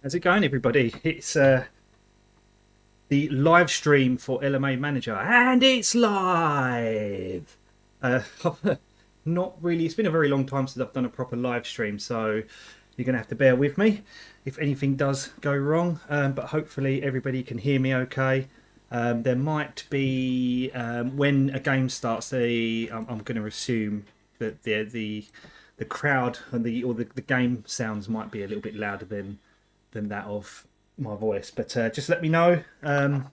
How's it going, everybody? It's the live stream for LMA Manager, and it's live. Uh, Not really. It's been a very long time since I've done a proper live stream, so you're gonna have to bear with me if anything does go wrong. But hopefully everybody can hear me okay. There might be when a game starts. I'm going to assume that the crowd and the game sounds might be a little bit louder than that of my voice, but just let me know,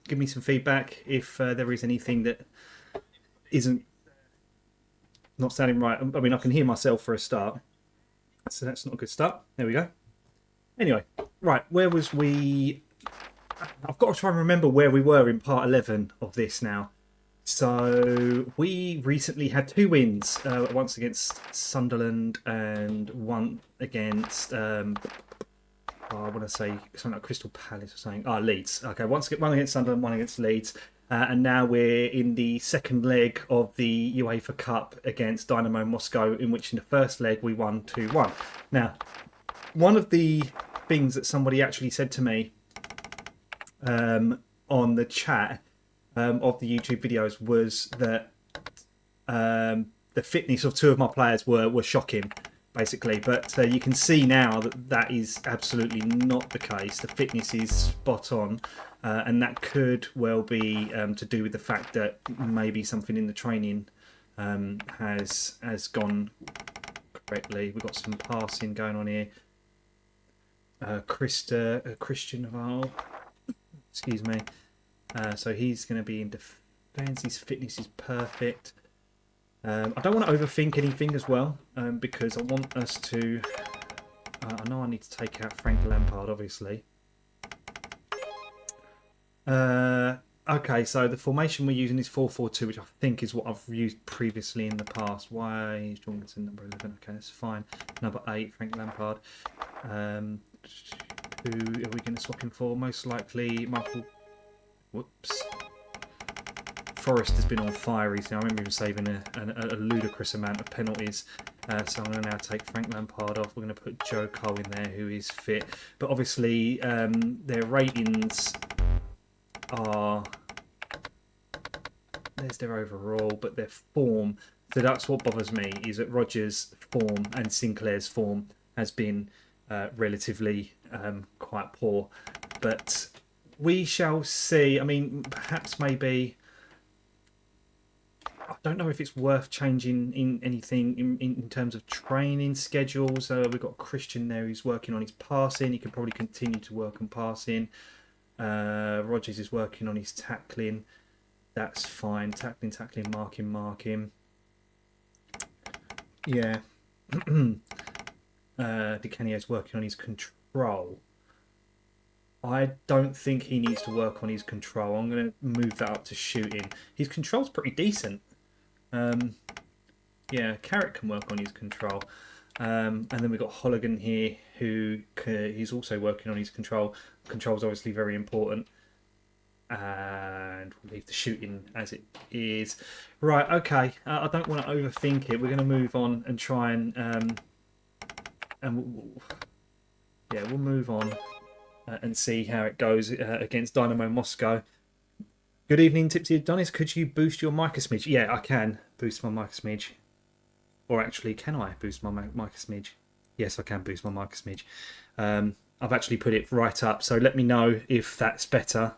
give me some feedback if there is anything that isn't not sounding right. I mean, I can hear myself for a start, so that's not a good start. There we go. Anyway, right, where was we? I've got to try and remember where we were in part 11 of this now. So we recently had 2 wins, once against Sunderland and one against I want to say something like Crystal Palace or something. Leeds. Okay, one against Sunderland, one against Leeds. And now we're in the second leg of the UEFA Cup against Dynamo Moscow, in which in the first leg we won 2-1. Now, one of the things that somebody actually said to me on the chat of the YouTube videos was that the fitness of 2 of my players were shocking, basically, but you can see now that that is absolutely not the case. The fitness is spot on, and that could well be to do with the fact that maybe something in the training has gone correctly. We've got some passing going on here. Christian Val, excuse me. So he's going to be in defence. His fitness is perfect. I don't want to overthink anything as well, because I want us to... I know I need to take out Frank Lampard, obviously. Okay, so the formation we're using is 4-4-2, which I think is what I've used previously in the past. Why is Jorgensen number 11? Okay, that's fine. Number 8, Frank Lampard. Who are we going to swap him for? Most likely Michael... Whoops. Forrest has been on fire recently. I remember him saving a ludicrous amount of penalties. So I'm going to now take Frank Lampard off. We're going to put Joe Cole in there, who is fit. But obviously, their ratings are... There's their overall, but their form... So that's what bothers me, is that Rodgers' form and Sinclair's form has been relatively quite poor. But we shall see. I mean, perhaps maybe... I don't know if it's worth changing in anything in terms of training schedules. We've got Christian there who's working on his passing. He can probably continue to work on passing. Rodgers is working on his tackling. That's fine. Tackling, marking. Yeah. Di Canio's working on his control. I don't think he needs to work on his control. I'm going to move that up to shooting. His control's pretty decent. Yeah, Carrot can work on his control. And then we've got Holligan here, who he's also working on his control. Control's obviously very important. And we'll leave the shooting as it is. Right, okay. I don't want to overthink it. We're going to move on and try and we'll move on and see how it goes against Dynamo Moscow. Good evening, Tipsy Adonis. Could you boost your mic a smidge? Yeah, I can boost my mic a smidge. Or actually, can I boost my mic a smidge? Yes, I can boost my mic a smidge. I've actually put it right up, so let me know if that's better.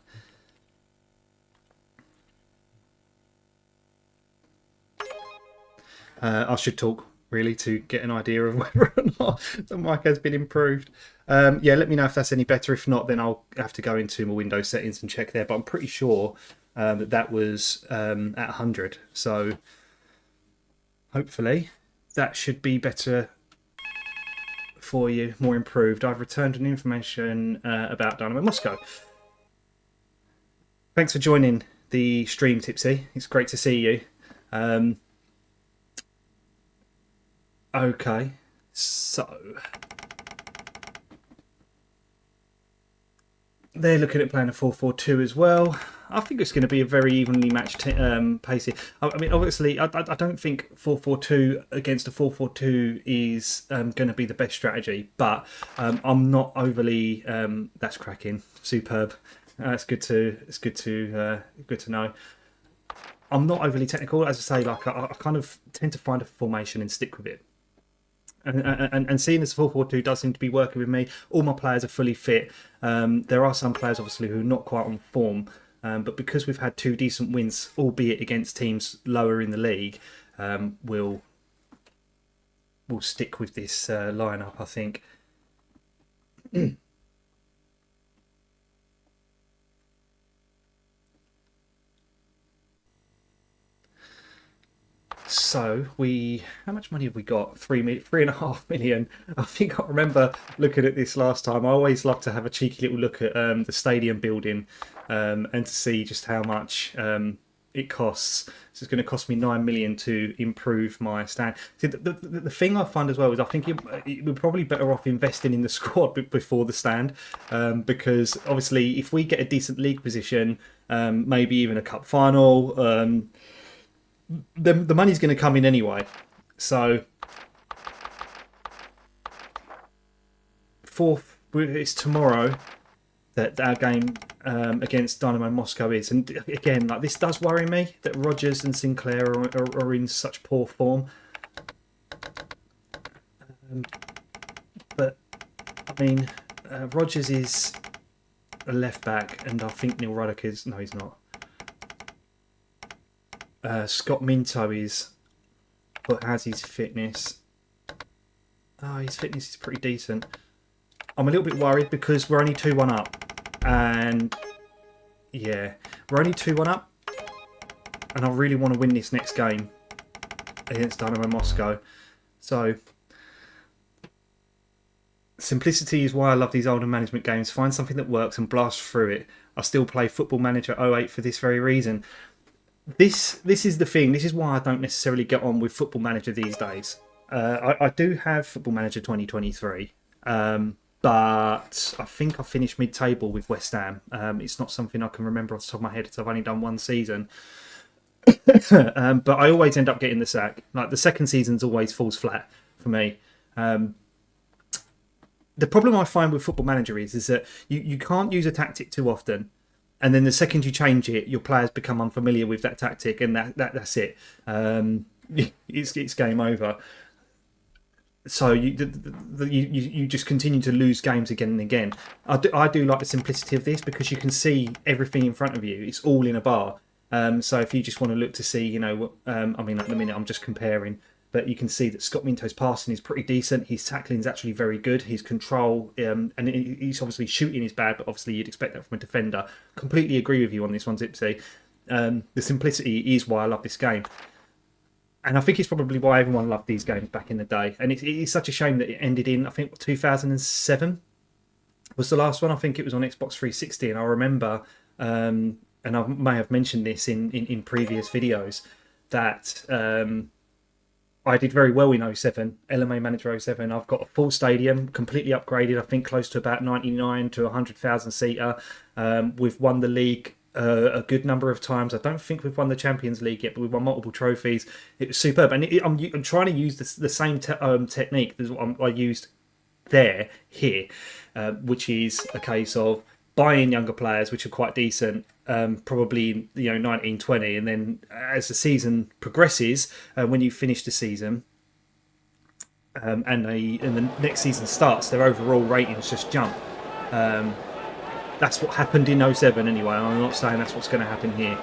I should talk, really, to get an idea of whether or not the mic has been improved. Yeah, let me know if that's any better. If not, then I'll have to go into my Windows settings and check there. But I'm pretty sure that was at 100. So hopefully that should be better for you, more improved. I've returned an information about Dynamo Moscow. Thanks for joining the stream, Tipsy. It's great to see you. Okay, so they're looking at playing a 4-4-2 as well. I think it's going to be a very evenly matched pace here. I mean, obviously, I don't think 4-4-2 against a 4-4-2 is going to be the best strategy, but I'm not overly. That's cracking, superb. It's good to know. I'm not overly technical, as I say. Like I kind of tend to find a formation and stick with it. And seeing as 4-4-2 does seem to be working with me, all my players are fully fit. There are some players, obviously, who are not quite on form, but because we've had 2 decent wins, albeit against teams lower in the league, we'll stick with this lineup, I think. So how much money have we got? 3.5 million. I think I remember looking at this last time. I always love to have a cheeky little look at the stadium building and to see just how much it costs. So it's going to cost me 9 million to improve my stand. See, the thing I find as well is I think we're probably better off investing in the squad before the stand, because obviously if we get a decent league position, maybe even a cup final. The money's going to come in anyway. So it's tomorrow that our game against Dynamo Moscow is, and again, like, this does worry me that Rodgers and Sinclair are in such poor form. But I mean, Rodgers is a left back, and I think Neil Ruddock is. No, he's not. Scott Minto has his fitness. Oh, his fitness is pretty decent. I'm a little bit worried because we're only 2-1 up. And yeah, we're only 2-1 up. And I really want to win this next game against Dynamo Moscow. So simplicity is why I love these older management games. Find something that works and blast through it. I still play Football Manager 08 for this very reason. This is the thing. This is why I don't necessarily get on with Football Manager these days. I do have Football Manager 2023, but I think I finished mid-table with West Ham. It's not something I can remember off the top of my head, because I've only done 1 season. But I always end up getting the sack. Like, the second season's always falls flat for me. The problem I find with Football Manager is that you can't use a tactic too often. And then the second you change it, your players become unfamiliar with that tactic, and that's it. It's game over. So you just continue to lose games again and again. I do like the simplicity of this because you can see everything in front of you. It's all in a bar. So if you just want to look to see, I mean, at the minute I'm just comparing. But you can see that Scott Minto's passing is pretty decent. His tackling is actually very good. His control, and he's obviously shooting is bad, but obviously you'd expect that from a defender. Completely agree with you on this one, Zipsy. The simplicity is why I love this game. And I think it's probably why everyone loved these games back in the day. And it's such a shame that it ended in, I think, 2007 was the last one. I think it was on Xbox 360. And I remember, and I may have mentioned this in previous videos, that I did very well in 07, LMA Manager 07. I've got a full stadium, completely upgraded, I think close to about 99 to 100,000 seater. We've won the league a good number of times. I don't think we've won the Champions League yet, but we've won multiple trophies. It was superb. And I'm trying to use the same technique as what I used here, which is a case of buying younger players, which are quite decent, probably 19, 20, and then as the season progresses, when you finish the season, and the next season starts, their overall ratings just jump. That's what happened in 07 anyway. I'm not saying that's what's going to happen here.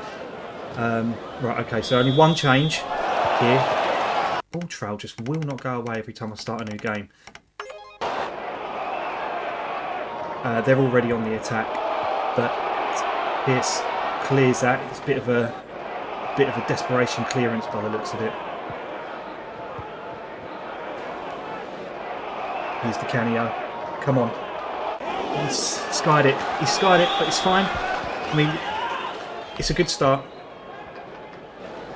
Right, okay, so only one change here. Ball trail just will not go away every time I start a new game. They're already on the attack, but Pierce clears that. It's a bit of a desperation clearance by the looks of it. Here's Di Canio. Come on. He's skied it. He's skied it, but it's fine. I mean, it's a good start.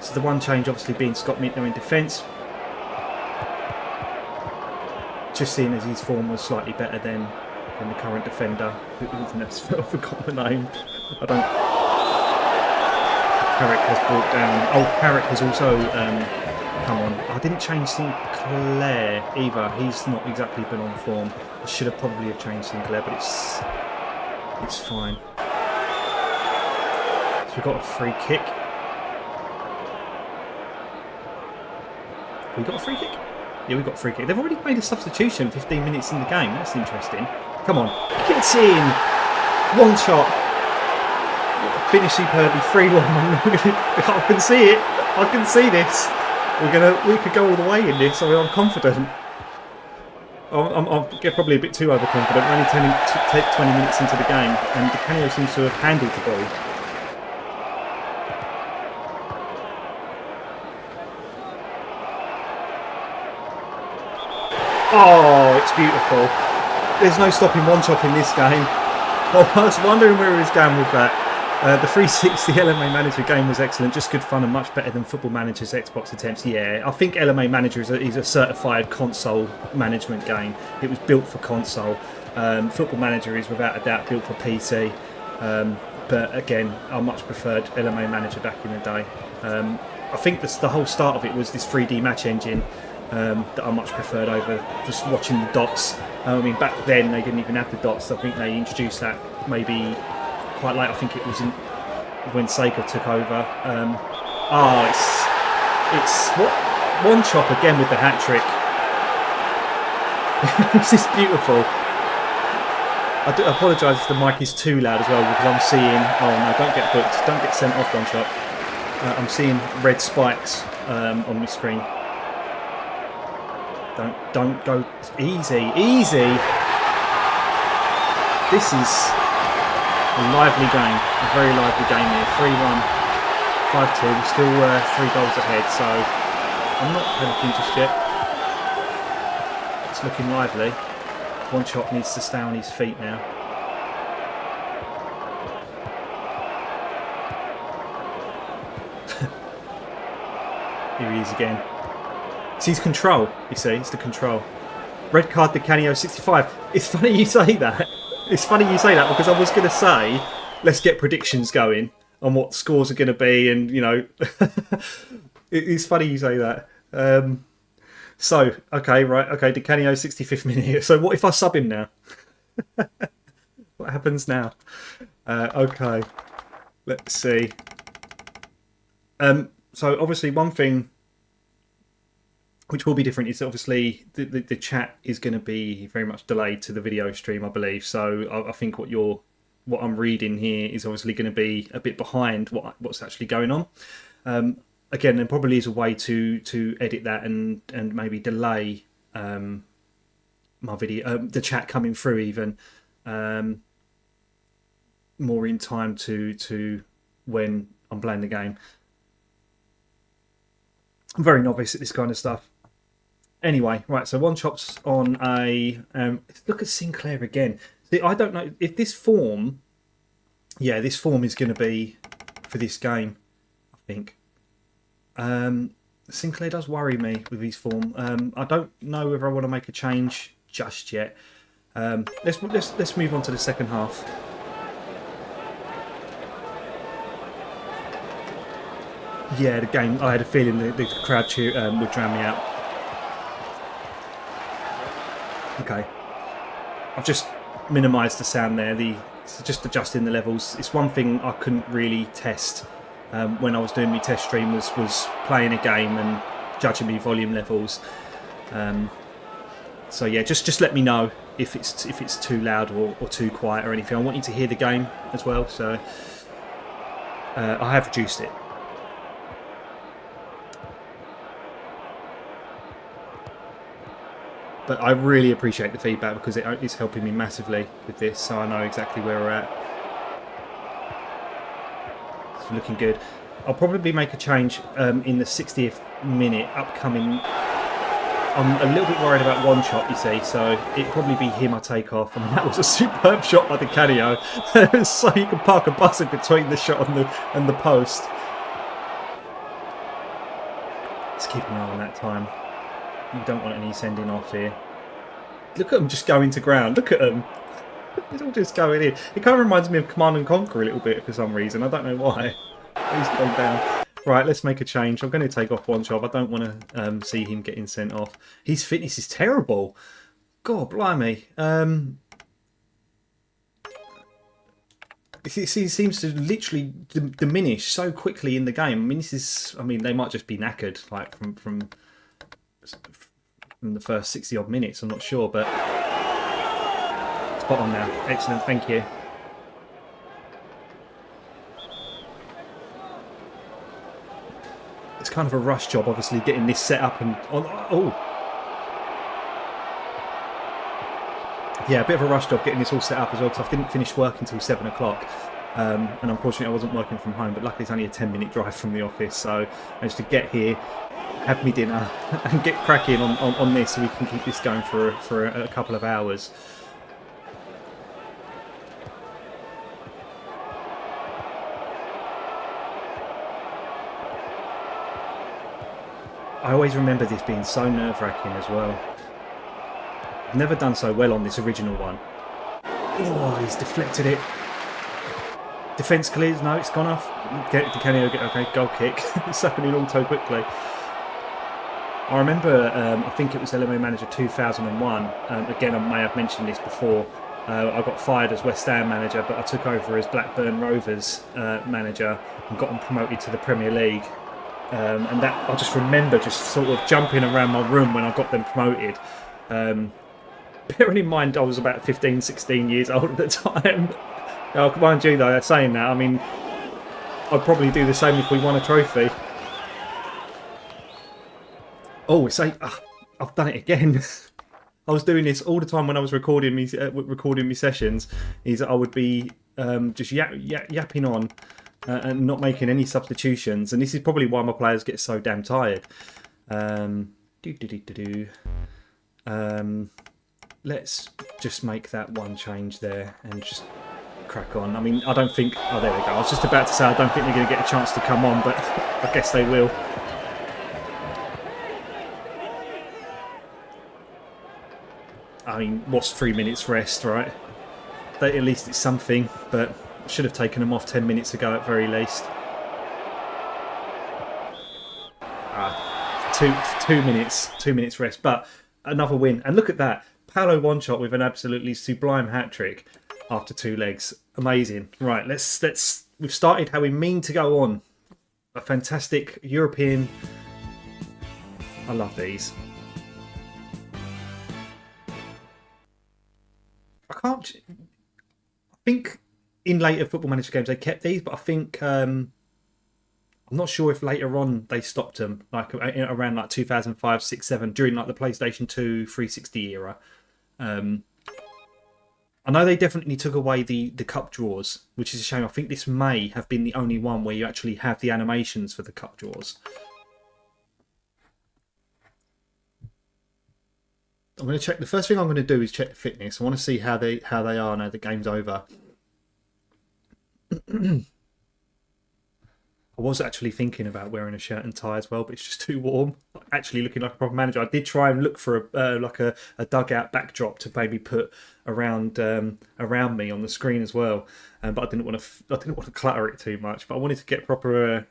So the one change obviously being Scott Minto in defence. Just seeing as his form was slightly better than the current defender. I've forgotten the name. Carrick has brought down. Oh, Carrick has also come on. I didn't change Sinclair either. He's not exactly been on form. I should have probably have changed Sinclair, but it's fine. So we've got a free kick. We got a free kick? Yeah, we got a free kick. They've already made a substitution 15 minutes in the game. That's interesting. Come on. Gets in. One shot. Finish superbly. 3-1. I can see it. I can see this. We could go all the way in this. I mean, I'm confident. I'm probably a bit too overconfident. We're only 20 minutes into the game, and Di Canio seems to have handled the ball. Oh, it's beautiful. There's no stopping one chop in this game. I was wondering where he was going with that. The 360 LMA Manager game was excellent, just good fun and much better than Football Manager's Xbox attempts. Yeah, I think LMA Manager is a certified console management game. It was built for console. Football Manager is without a doubt built for PC. But again, I much preferred LMA Manager back in the day. I think the whole start of it was this 3D match engine. That I much preferred over just watching the dots. I mean, back then they didn't even have the dots. I think they introduced that maybe quite late. I think it was when Sega took over. It's one chop again with the hat trick. This is beautiful. I do apologise if the mic is too loud as well, because I'm seeing. Oh no! Don't get booked. Don't get sent off one shot. I'm seeing red spikes on my screen. Don't go easy. This is a lively game, a very lively game here. 3-1, 5-2. We're still 3 goals ahead, so I'm not panicking just yet. It's looking lively. One shot needs to stay on his feet now. Here he is again. It's his control, you see, it's the control. Red card Di Canio 65. It's funny you say that. It's funny you say that, because I was going to say, let's get predictions going on what scores are going to be, and, you know, it's funny you say that. So, okay, Di Canio 65th minute. So what if I sub him now? What happens now? Okay, let's see. So obviously one thing which will be different is obviously the chat is going to be very much delayed to the video stream, I believe. So I think what I'm reading here is obviously going to be a bit behind what's actually going on. Again, there probably is a way to edit that and maybe delay my video, the chat coming through even more in time to when I'm playing the game. I'm very novice at this kind of stuff. Anyway, right, so one chop's on a... look at Sinclair again. See, I don't know if this form... Yeah, this form is going to be for this game, I think. Sinclair does worry me with his form. I don't know whether I want to make a change just yet. Let's move on to the second half. Yeah, the game, I had a feeling the crowd cheer would drown me out. Okay, I've just minimised the sound there. Just adjusting the levels. It's one thing I couldn't really test when I was doing my test stream was playing a game and judging me volume levels. So yeah, just let me know if it's too loud or too quiet or anything. I want you to hear the game as well, so I have reduced it. But I really appreciate the feedback because it's helping me massively with this, so I know exactly where we're at. It's looking good. I'll probably make a change in the 60th minute upcoming. I'm a little bit worried about one shot, you see, so it'd probably be him I take off. I mean, that was a superb shot by Di Canio. So you can park a bus in between the shot and the post. Let's keep an eye on that time. You don't want any sending off here. Look at them just going to ground. Look at them. It's all just going in. It kind of reminds me of Command and Conquer a little bit for some reason. I don't know why. He's gone down. Right, let's make a change. I'm going to take off one job. I don't want to see him getting sent off. His fitness is terrible. God, blimey. He seems to literally diminish so quickly in the game. I mean, this is. I mean, they might just be knackered, like from the first 60 odd minutes. I'm not sure, but spot on now. Excellent, thank you. It's kind of a rush job, obviously, getting this set up and yeah, a bit of a rush job getting this all set up as well, because I didn't finish work until 7 o'clock. And unfortunately I wasn't working from home, but luckily it's only a 10-minute drive from the office, so I managed to get here, have me dinner and get cracking on this so we can keep this going for a couple of hours. I always remember this being so nerve-wracking as well. I've never done so well on this original one. Oh, he's deflected it. Defence clears. No, it's gone off. Okay, goal kick. It's happening all so quickly. I remember, I think it was LMA Manager 2001. Again, I may have mentioned this before. I got fired as West Ham manager, but I took over as Blackburn Rovers manager and got them promoted to the Premier League. And that I just remember just sort of jumping around my room when I got them promoted. Bearing in mind I was about 15, 16 years old at the time. Oh, mind you though, saying that, I mean, I'd probably do the same if we won a trophy. Oh, it's I've done it again. I was doing this all the time when I was recording me sessions. I would be just yapping on. And not making any substitutions, and this is probably why my players get so damn tired. Let's just make that one change there and just crack on. I mean, I don't think. Oh, there we go. I was just about to say I don't think they're going to get a chance to come on, but I guess they will. I mean, what's 3 minutes rest, right? At least it's something, but. Should have taken them off 10 minutes ago at very least. 2 minutes rest, but another win. And look at that, Paolo one-shot with an absolutely sublime hat-trick after 2 legs. Amazing. Right, we've started how we mean to go on. A fantastic European. I love these. I think in later Football Manager games they kept these, but I think I'm not sure if later on they stopped them, like around like 2005, 6, 7, during like the PlayStation 2 360 era. I know they definitely took away the cup draws, which is a shame. I think this may have been the only one where you actually have the animations for the cup draws. I'm going to check. The first thing I'm going to do is check the fitness. I want to see how they are now the game's over. I was actually thinking about wearing a shirt and tie as well, but it's just too warm. Actually looking like a proper manager. I did try and look for a dugout backdrop to maybe put around me on the screen as well, but I didn't want to clutter it too much. But I wanted to get proper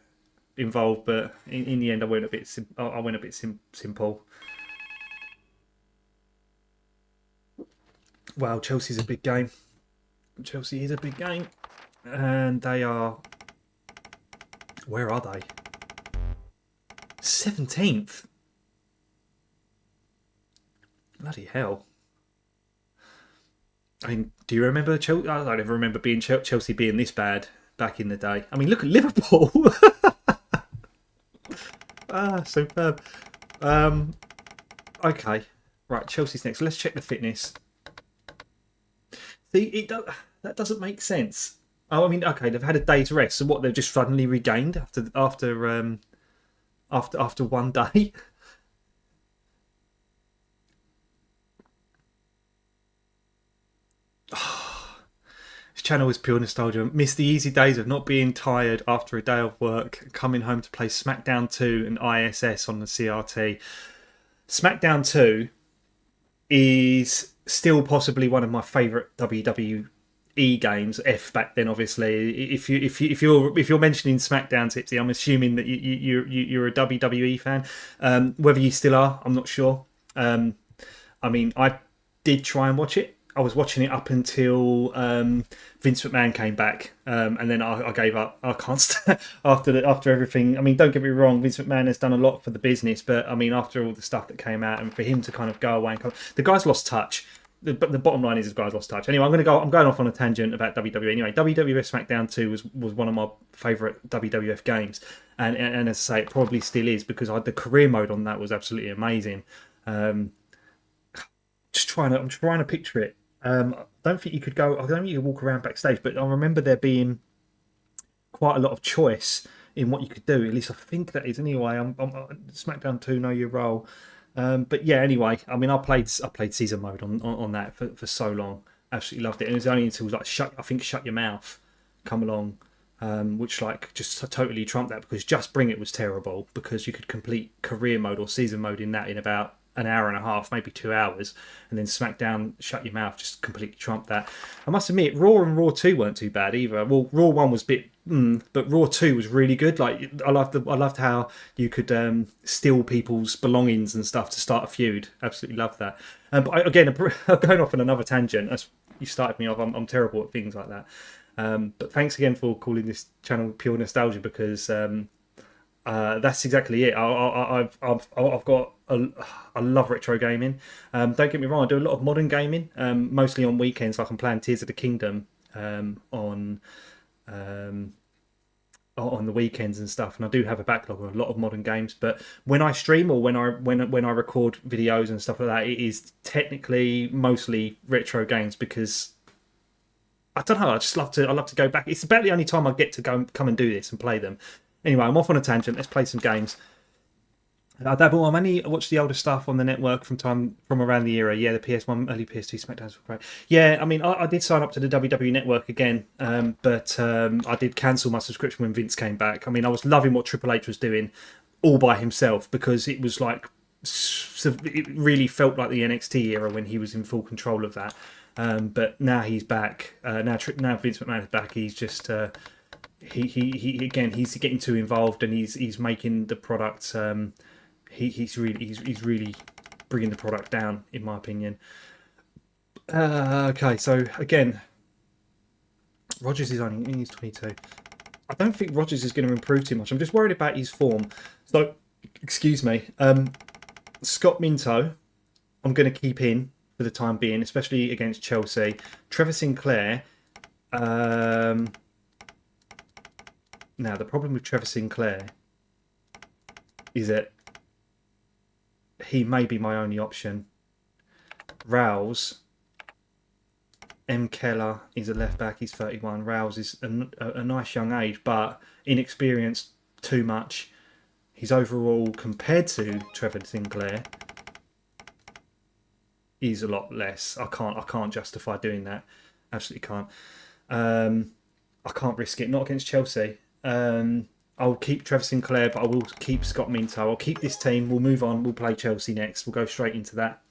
involved. But in the end, I went a bit simple. Wow, Chelsea's a big game. Chelsea is a big game. And they are... Where are they? 17th? Bloody hell. I mean, do you remember Chelsea? I don't ever remember Chelsea being this bad back in the day. I mean, look at Liverpool. Superb. Okay. Right, Chelsea's next. Let's check the fitness. See, that doesn't make sense. Oh, I mean, okay, they've had a day's rest, so what? They've just suddenly regained after one day. This channel is pure nostalgia. Miss the easy days of not being tired after a day of work, coming home to play SmackDown 2 and ISS on the CRT. SmackDown 2 is still possibly one of my favourite WWE games, F back then. Obviously, if you're mentioning SmackDown, Tipsy, I'm assuming that you're a WWE fan. Whether you still are, I'm not sure. I mean, I did try and watch it. I was watching it up until Vince McMahon came back, and then I gave up. I can't after everything. I mean, don't get me wrong, Vince McMahon has done a lot for the business, but I mean, after all the stuff that came out, and for him to kind of go away, the guy's lost touch. But the bottom line is, the guy's lost touch. Anyway, I'm going off on a tangent about WWE. Anyway, WWF SmackDown 2 was one of my favourite WWF games, and as I say, it probably still is because the career mode on that was absolutely amazing. I'm trying to picture it. I don't think you could go. I don't think you could walk around backstage, but I remember there being quite a lot of choice in what you could do. At least I think that is. Anyway, I'm SmackDown 2, Know Your Role. But yeah, anyway, I mean, I played season mode on that for so long. Absolutely loved it. And it was only until like Shut Your Mouth come along, which like just totally trumped that, because Just Bring It was terrible because you could complete career mode or season mode in that in about an hour and a half, maybe 2 hours, and then SmackDown Shut Your Mouth just completely trumped that. I must admit, Raw and Raw 2 weren't too bad either. Well, Raw 1 was a bit, but Raw 2 was really good. Like I loved how you could steal people's belongings and stuff to start a feud. Absolutely loved that. But again, going off on another tangent, as you started me off, I'm terrible at things like that. But thanks again for calling this channel Pure Nostalgia, because that's exactly it. I've got I love retro gaming. Don't get me wrong, I do a lot of modern gaming, mostly on weekends. Like I'm playing Tears of the Kingdom on the weekends and stuff, and I do have a backlog of a lot of modern games. But when I stream or when I record videos and stuff like that, it is technically mostly retro games, because I don't know. I love to go back. It's about the only time I get to come and do this and play them. Anyway, I'm off on a tangent. Let's play some games. I mainly watch the older stuff on the network from around the era. Yeah, the PS1, early PS2 SmackDowns were great. Yeah, I mean, I did sign up to the WWE Network again, but I did cancel my subscription when Vince came back. I mean, I was loving what Triple H was doing all by himself, because it was like, it really felt like the NXT era when he was in full control of that. But now he's back. Now Vince McMahon is back. He's just he's getting too involved, and he's making the product. He's really bringing the product down, in my opinion. Okay, so again, Rogers is he's 22. I don't think Rogers is going to improve too much. I'm just worried about his form. So, excuse me, Scott Minto, I'm going to keep in for the time being, especially against Chelsea. Trevor Sinclair. Now, the problem with Trevor Sinclair is that he may be my only option. Rouse, M. Keller is a left back. He's 31. Rouse is a nice young age, but inexperienced too much. He's overall, compared to Trevor Sinclair, is a lot less. I can't justify doing that. Absolutely can't. I can't risk it. Not against Chelsea. I'll keep Trevor Sinclair, but I will keep Scott Minto. I'll keep this team. We'll move on. We'll play Chelsea next. We'll go straight into that.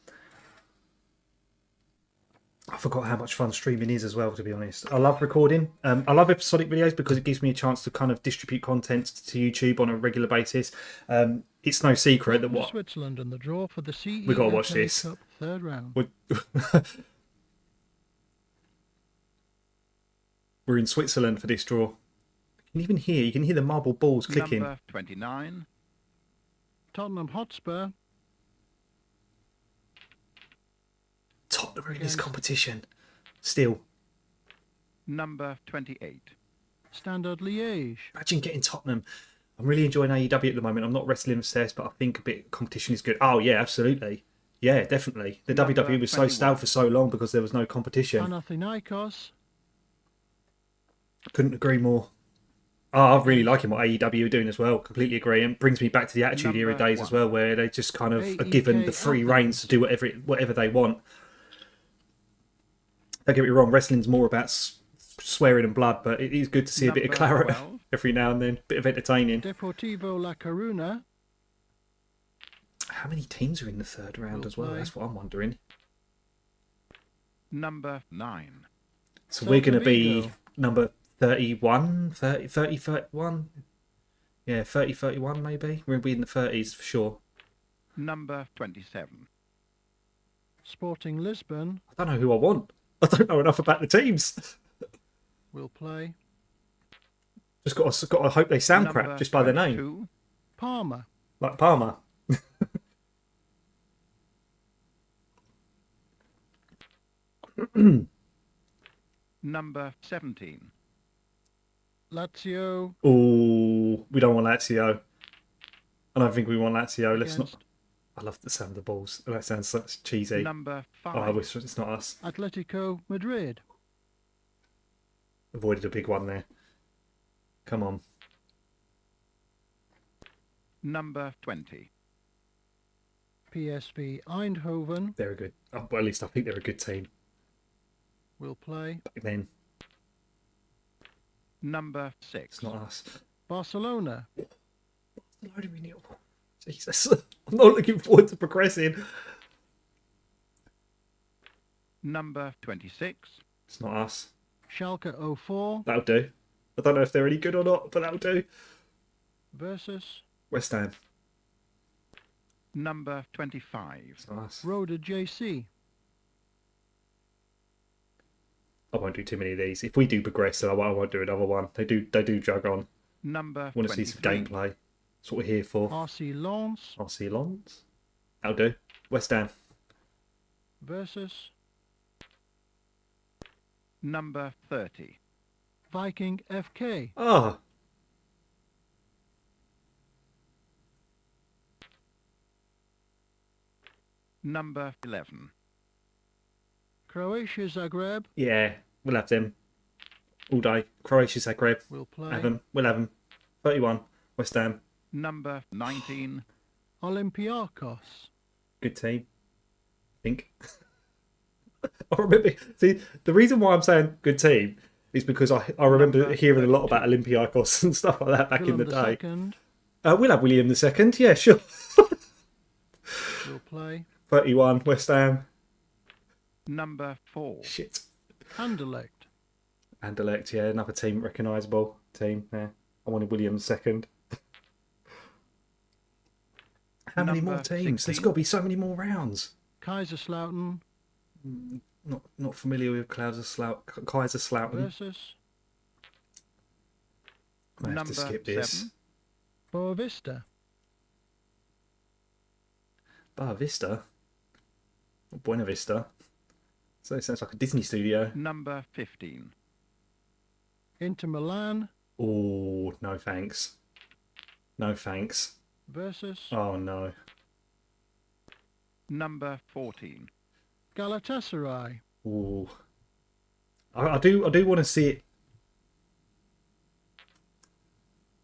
I forgot how much fun streaming is as well, to be honest. I love recording. I love episodic videos because it gives me a chance to kind of distribute content to YouTube on a regular basis. It's no secret that what Switzerland and the draw for the we got to watch this. Cup, third round. We're in Switzerland for this draw. You can hear the marble balls clicking. Number 29. Tottenham Hotspur. Tottenham are in this competition. Still. Number 28. Standard Liège. Imagine getting Tottenham. I'm really enjoying AEW at the moment. I'm not wrestling obsessed, but I think a bit of competition is good. Oh, yeah, absolutely. Yeah, definitely. The WWE was so stale for so long because there was no competition. Panathinaikos. Couldn't agree more. Oh, I'm really liking what AEW are doing as well. Completely agree. And brings me back to the Attitude Era days as well, where they just kind of are given the free reins to do whatever they want. Don't get me wrong, wrestling's more about swearing and blood, but it is good to see a bit of claret every now and then. Bit of entertaining. Deportivo La Coruna. How many teams are in the third round as well? That's what I'm wondering. Number 9. So we're going to be Vigo. number 31, 30, 30, 31. Yeah, 30, 31 maybe. We're going to be in the 30s for sure. Number 27. Sporting Lisbon I don't know who I want. I don't know enough about the teams. will play. Just got to hope they sound Number crap just by their name. 22. Parma. Like Parma. Number 17. Lazio Oh, we don't want Lazio. I don't think we want Lazio. Let's not. against I love the sound of the balls. That sounds such cheesy. Number 5. Oh, I wish it's not us. Atletico Madrid. Avoided a big one there. Come on. Number 20. PSV Eindhoven They're a good. Oh, well, at least I think they're a good team. will play. Back then, Number 6. it's not us. Barcelona Load of renewal. Jesus. I'm not looking forward to progressing. Number 26. It's not us. Schalke 04 That'll do. I don't know if they're any good or not, but that'll do. versus West Ham. Number 25. It's not us. Roda JC. I won't do too many of these. If we do progress, then I won't do another one. They do jug on. Number Want to see some 23. gameplay. That's what we're here for. RC Lens RC Lons. That'll do. West Ham. versus Number 30. Viking FK. Ah. Number 11. Croatia Zagreb Yeah, we'll have them all day. Croatia, Zagreb. will play. Have them. We'll have them. 31. West Ham. Number 19. Olympiacos. Good team. I think. I remember. See, the reason why I'm saying good team is because I remember Number hearing a lot 32. about Olympiacos and stuff like that back in the Willem day. II We'll have William II. Yeah, sure. will play. 31. West Ham. Number 4. Shit. Anderlecht. Anderlecht, yeah, another team, recognisable team. Yeah, I wanted William second. How many more Number teams? There's 16. got to be so many more rounds. Kaiserslautern Not familiar with Kaiserslautern. versus I have Number to skip this. 7. Boavista. Bar Vista. Or Buena Vista. So it sounds like a Disney studio. Number 15. Inter Milan Oh, no thanks. No thanks. versus Oh no. Number 14. Galatasaray. Ooh. I do want to see it.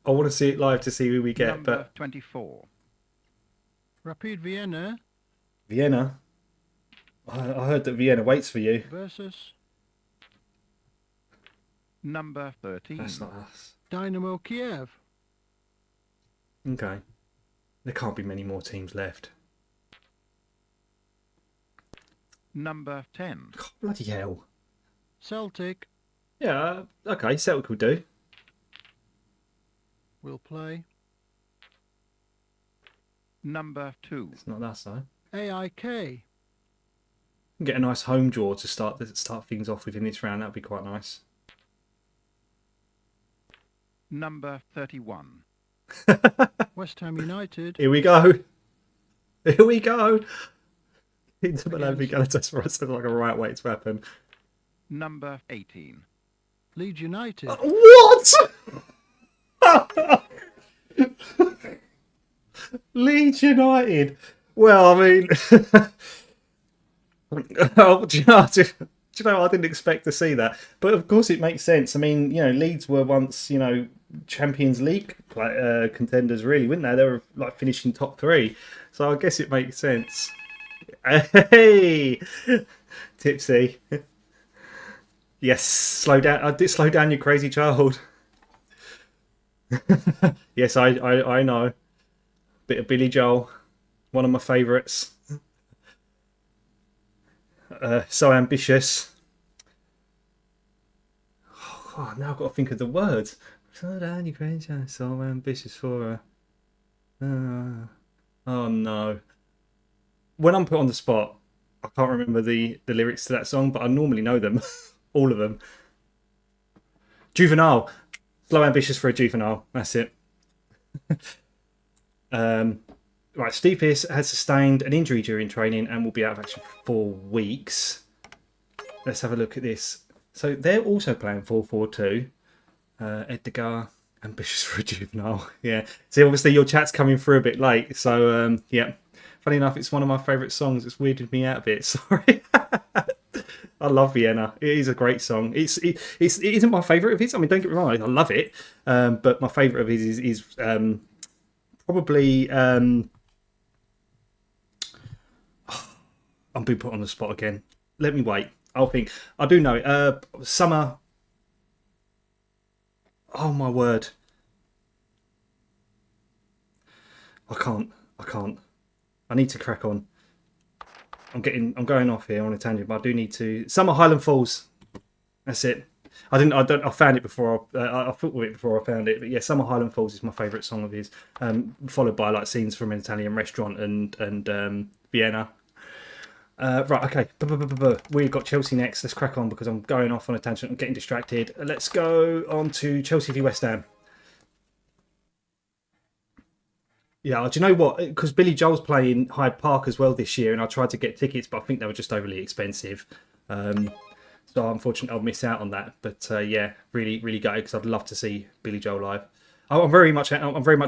I want to see it live to see who we get, Number but 24. Rapid Vienna Vienna. I heard that Vienna waits for you. versus Number 13. That's not us. Dynamo Kiev. Okay. There can't be many more teams left. Number 10. God, bloody hell. Celtic Yeah, okay, Celtic will do. will play. Number 2. It's not us though. AIK Get a nice home draw to start things off with in this round. That'd be quite nice. Number 31. West Ham United Here we go. Here we go. Inter Milan v Against- Galatasaray sounds like a right way to happen. Number 18. Leeds United What? Leeds United. Well, I mean, oh, do you know, I didn't expect to see that, but of course it makes sense. I mean, Leeds were once, Champions League contenders, really, weren't they? They were like finishing top 3, so I guess it makes sense. Hey, Tipsy. Yes, slow down. I did slow down, you crazy child. Yes, I know. Bit of Billy Joel, one of my favourites. So ambitious. Oh, now I've got to think of the words. Slow down, you crazy, so ambitious for her. Oh no. When I'm put on the spot, I can't remember the lyrics to that song, but I normally know them. All of them. Juvenile. Slow ambitious for a juvenile. That's it. Right, Steve Pearce has sustained an injury during training and will be out of action for 4 weeks. Let's have a look at this. So they're also playing 4-4-2. Edgar, ambitious for a juvenile. Yeah. See, obviously your chat's coming through a bit late. So, yeah. Funny enough, it's one of my favourite songs. It's weirded me out a bit. Sorry. I love Vienna. It is a great song. It isn't my favourite of his. I mean, don't get me wrong. I love it. But my favourite of his is probably... I'm being put on the spot again. Let me wait. I'll think. I do know it. Summer. Oh my word. I can't. I need to crack on. I'm going off here on a tangent, but I do need to. Summer Highland Falls. That's it. I found it before. I thought of it before I found it. But yeah, Summer Highland Falls is my favourite song of his. Followed by like scenes from an Italian restaurant and Vienna. Right, okay. We've got Chelsea next. Let's crack on because I'm going off on a tangent. I'm getting distracted. Let's go on to Chelsea v West Ham. Yeah, do you know what? Because Billy Joel's playing Hyde Park as well this year, and I tried to get tickets, but I think they were just overly expensive. So unfortunately, I'll miss out on that. But yeah, really, really gutted because I'd love to see Billy Joel live. I'm very much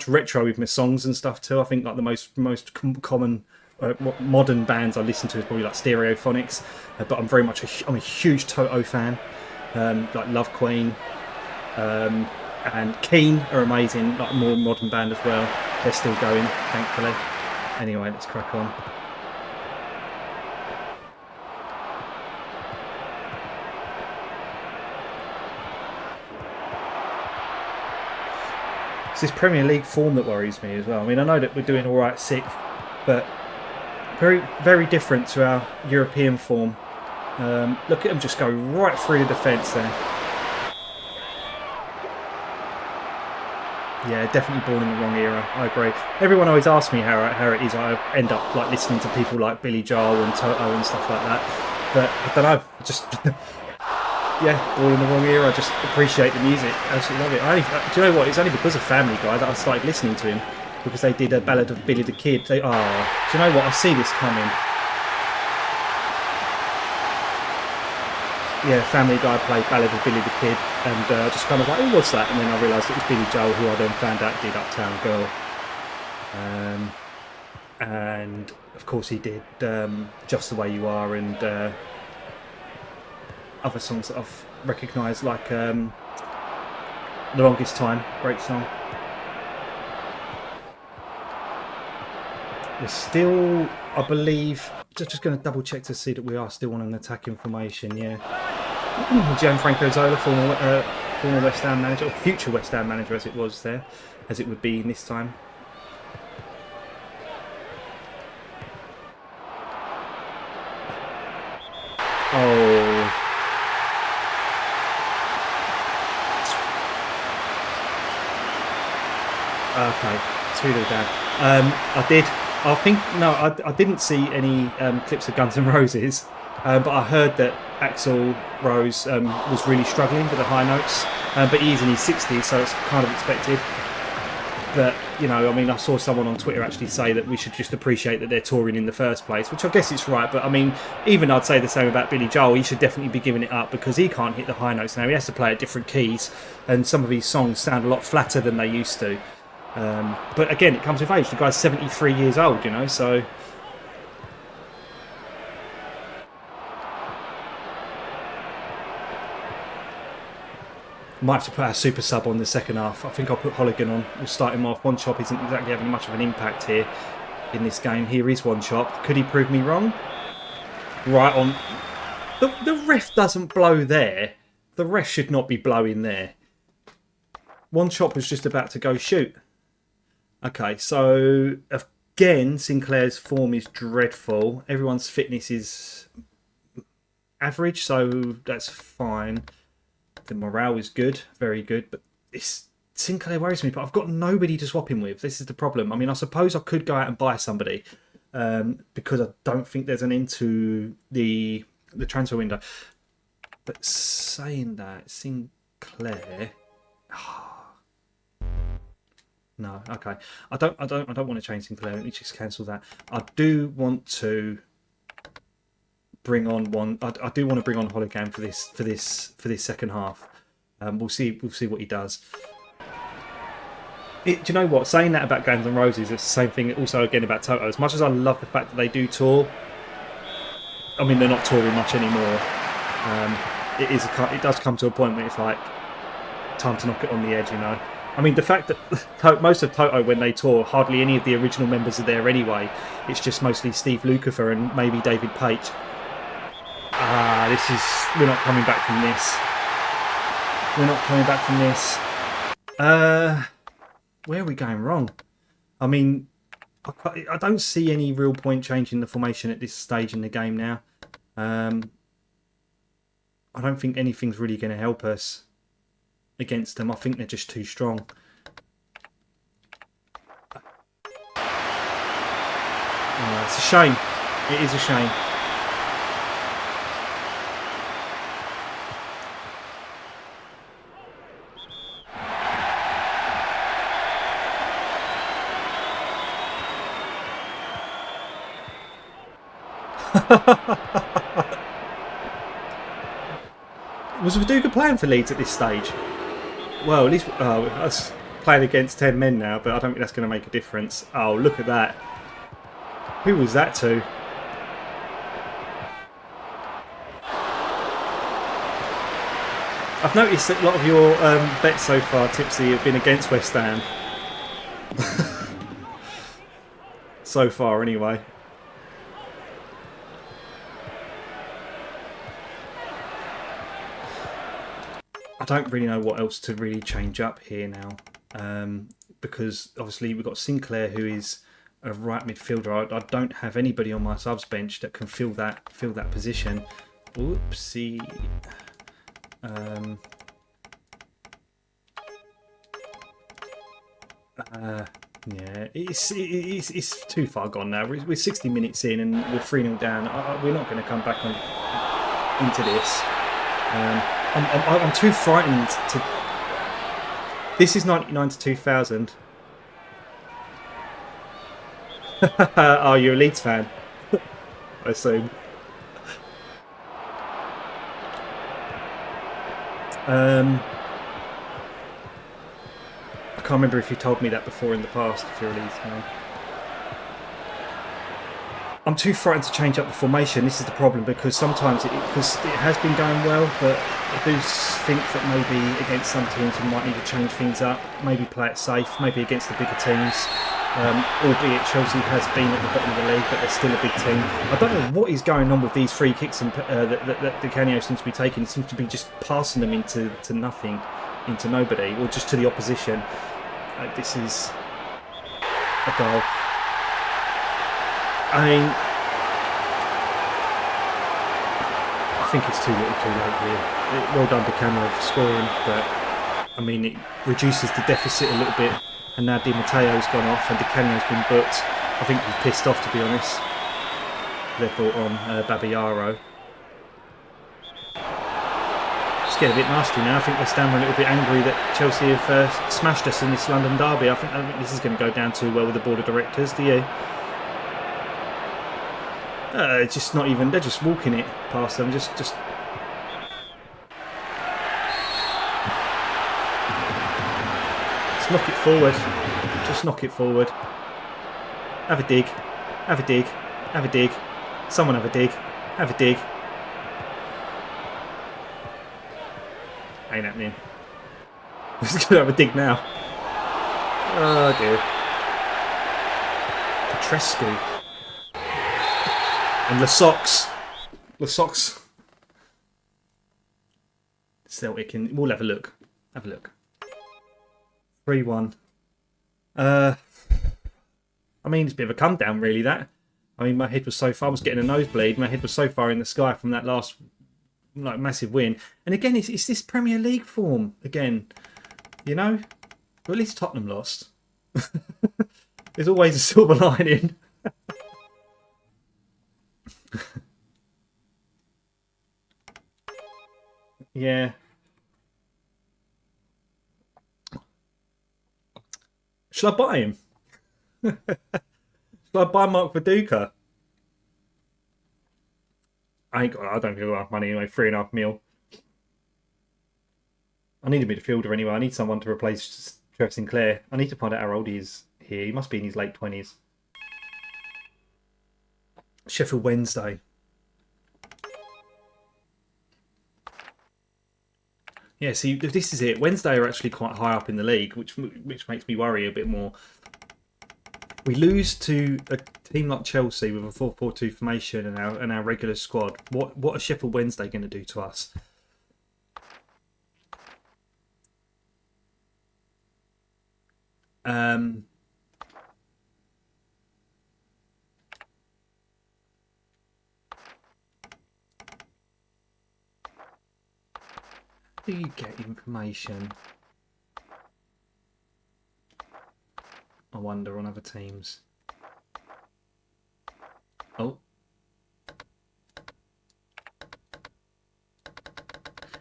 retro with my songs and stuff too. I think like the most common modern bands I listen to is probably like Stereophonics, but I'm a huge Toto fan. Like Love Queen and Keen are amazing, like a more modern band as well. They're still going, thankfully. Anyway, let's crack on. It's this Premier League form that worries me as well. I mean, I know that we're doing all right 6th, but very, very different to our European form. Look at them just go right through the defence there. Yeah, definitely born in the wrong era. I agree. Everyone always asks me how it is. I end up like listening to people like Billy Joel and Toto and stuff like that. But I don't know. Just yeah, born in the wrong era. I just appreciate the music. Absolutely love it. Do you know what? It's only because of Family Guy that I started listening to him, because they did a Ballad of Billy the Kid. Do you know what? I see this coming. Yeah, Family Guy played Ballad of Billy the Kid, and just kind of like, oh, what's that? And then I realised it was Billy Joel, who I then found out did Uptown Girl. And of course he did Just the Way You Are, and other songs that I've recognised, like The Longest Time, great song. We're still, I believe, just going to double check to see that we are still on an attacking formation, yeah. Gianfranco Zola, former West Ham manager, or future West Ham manager as it was there, as it would be in this time. Oh. Okay, 2-0 down. I didn't see any clips of Guns N' Roses, but I heard that Axl Rose was really struggling with the high notes, but he's in his 60s, so it's kind of expected. But, you know, I mean, I saw someone on Twitter actually say that we should just appreciate that they're touring in the first place, which I guess it's right. But, I mean, even I'd say the same about Billy Joel. He should definitely be giving it up because he can't hit the high notes now. He has to play at different keys, and some of his songs sound a lot flatter than they used to. But, again, it comes with age. The guy's 73 years old, you know, so... Might have to put our super sub on the second half. I think I'll put Holligan on. We'll start him off. One Chop isn't exactly having much of an impact here in this game. Here is One Chop. Could he prove me wrong? Right on. The ref doesn't blow there. The ref should not be blowing there. One Chop was just about to go shoot. Okay, so again, Sinclair's form is dreadful. Everyone's fitness is average, so that's fine. The morale is good, very good, but Sinclair worries me. But I've got nobody to swap him with. This is the problem. I mean, I suppose I could go out and buy somebody because I don't think there's an end to the transfer window. But saying that, Sinclair. No, okay. I don't want to change Sinclair. Let me just cancel that. I do want to bring on one. I do want to bring on Hologram for this second half. We'll see what he does. Do you know what? Saying that about Guns N' Roses, it's the same thing. Also, again about Toto. As much as I love the fact that they do tour, I mean they're not touring much anymore. It does come to a point where it's like time to knock it on the edge, you know. I mean, the fact that most of Toto, when they tour, hardly any of the original members are there anyway. It's just mostly Steve Lukather and maybe David Page. We're not coming back from this. We're not coming back from this. Where are we going wrong? I mean, I don't see any real point changing the formation at this stage in the game now. I don't think anything's really going to help us against them. I think they're just too strong. It's a shame. It is a shame. Was Viduka playing for Leeds at this stage? Well, at least us playing against 10 men now, but I don't think that's going to make a difference. Oh, look at that. Who was that to? I've noticed that a lot of your bets so far, Tipsy, have been against West Ham. So far, anyway. I don't really know what else to really change up here now, because obviously we've got Sinclair, who is a right midfielder. I don't have anybody on my subs bench that can fill that position. Oopsie. Yeah, it's too far gone now. We're 60 minutes in and we're 3-0 down. We're not going to come back into this. I'm too frightened to. This is 99 to 2000. Oh, you're a Leeds fan, I assume. I can't remember if you told me that before in the past, if you're a Leeds fan. I'm too frightened to change up the formation. This is the problem, because sometimes it has been going well, but I do think that maybe against some teams we might need to change things up, maybe play it safe, maybe against the bigger teams. Albeit Chelsea has been at the bottom of the league, but they're still a big team. I don't know what is going on with these free kicks that Di Canio seems to be taking. He seems to be just passing them into nothing, into nobody, or just to the opposition. This is a goal. I mean, I think it's too little too late here. Well done Di Canio for scoring, but I mean, it reduces the deficit a little bit. And now Di Matteo's gone off and Di Canio's been booked. I think he's pissed off, to be honest. They've brought on Babayaro. It's getting a bit nasty now. I think West Ham are a little bit angry that Chelsea have smashed us in this London derby. I think this is going to go down too well with the board of directors, do you? It's just not even. They're just walking it past them. Just. Knock it forward. Just knock it forward. Have a dig. Have a dig. Have a dig. Someone have a dig. Have a dig. Ain't happening. We're just going to have a dig now. Oh dear. Petrescu. And Lasocks. Lasocks. Celtic. We'll have a look. Have a look. 3-1. I mean, it's a bit of a come down, really, that. I mean, my head was so far, I was getting a nosebleed. My head was so far in the sky from that last like massive win. And again, it's this Premier League form again. You know, but at least Tottenham lost. There's always a silver lining. Yeah. Shall I buy him? Shall I buy Mark Viduka? I don't think I've got enough money anyway. 3.5 mil. I need a midfielder anyway. I need someone to replace Trev Sinclair. I need to find out how old he is here. He must be in his late 20s. Sheffield Wednesday. Yeah, see, this is it. Wednesday are actually quite high up in the league, which makes me worry a bit more. We lose to a team like Chelsea with a 4-4-2 formation and our regular squad. What are Sheffield Wednesday going to do to us? Do you get information? I wonder on other teams. Oh.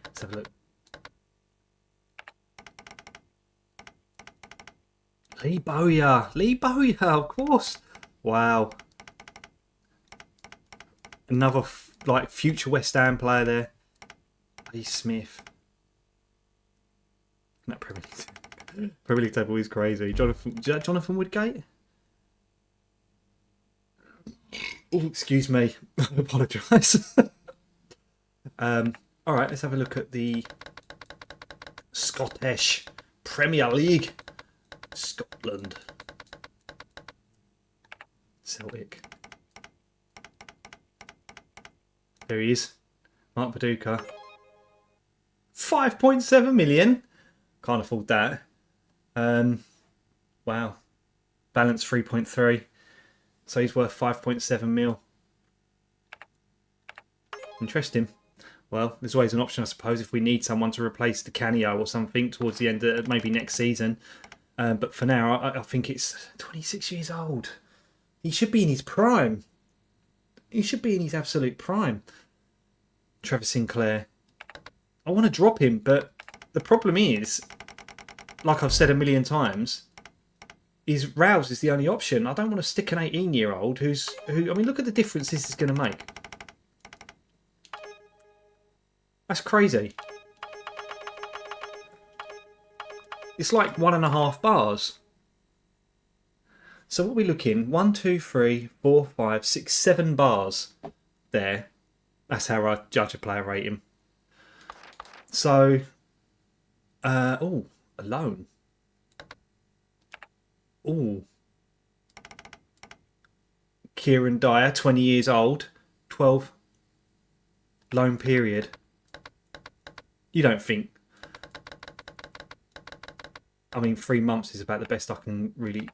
Let's have a look. Lee Bowyer, of course. Wow. Another like future West Ham player there. Lee Smith. That Premier League table is crazy. Jonathan Woodgate? Oh, excuse me. I apologise. All right, let's have a look at the Scottish Premier League. Scotland. Celtic. There he is. Mark Viduka. 5.7 million. Can't afford that. Wow. Balance 3.3. So he's worth 5.7 mil. Interesting. Well, there's always an option, I suppose, if we need someone to replace the Canio or something towards the end of maybe next season. But for now, I think it's 26 years old. He should be in his prime. He should be in his absolute prime. Trevor Sinclair. I want to drop him, but the problem is, like I've said a million times, is Rouse is the only option. I don't want to stick an 18-year-old who I mean, look at the difference this is going to make. That's crazy. It's like 1.5 bars. So what are we looking? 1, 2, 3, 4, 5, 6, 7 bars there. That's how I judge a player rating. So, oh, a loan. Oh, Kieran Dyer, 20 years old, 12 loan period. You don't think? I mean, 3 months is about the best I can really.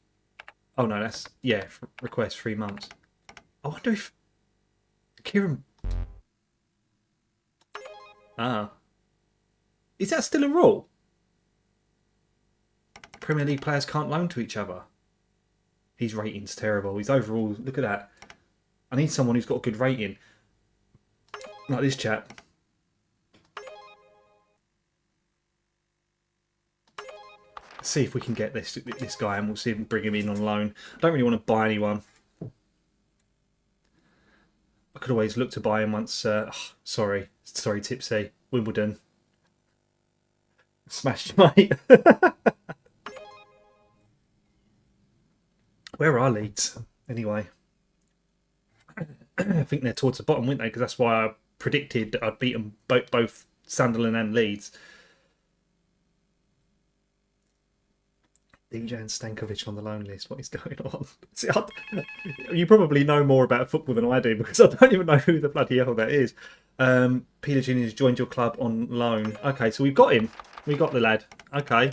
Oh no, that's yeah. Request 3 months. I wonder if Kieran. Ah, is that still a rule? Premier League players can't loan to each other. His rating's terrible. His overall, look at that. I need someone who's got a good rating. Like this chap. Let's see if we can get this guy and we'll see if we can bring him in on loan. I don't really want to buy anyone. I could always look to buy him once. Sorry, Tipsy. Wimbledon. Smashed, mate. Where are Leeds? Anyway. I think they're towards the bottom, weren't they? Because that's why I predicted that I'd beat them both Sunderland and Leeds. Dejan Stankovic on the loan list. What is going on? See, you probably know more about football than I do because I don't even know who the bloody hell that is. Peter Junior has joined your club on loan. Okay, so we've got him. We got the lad. Okay.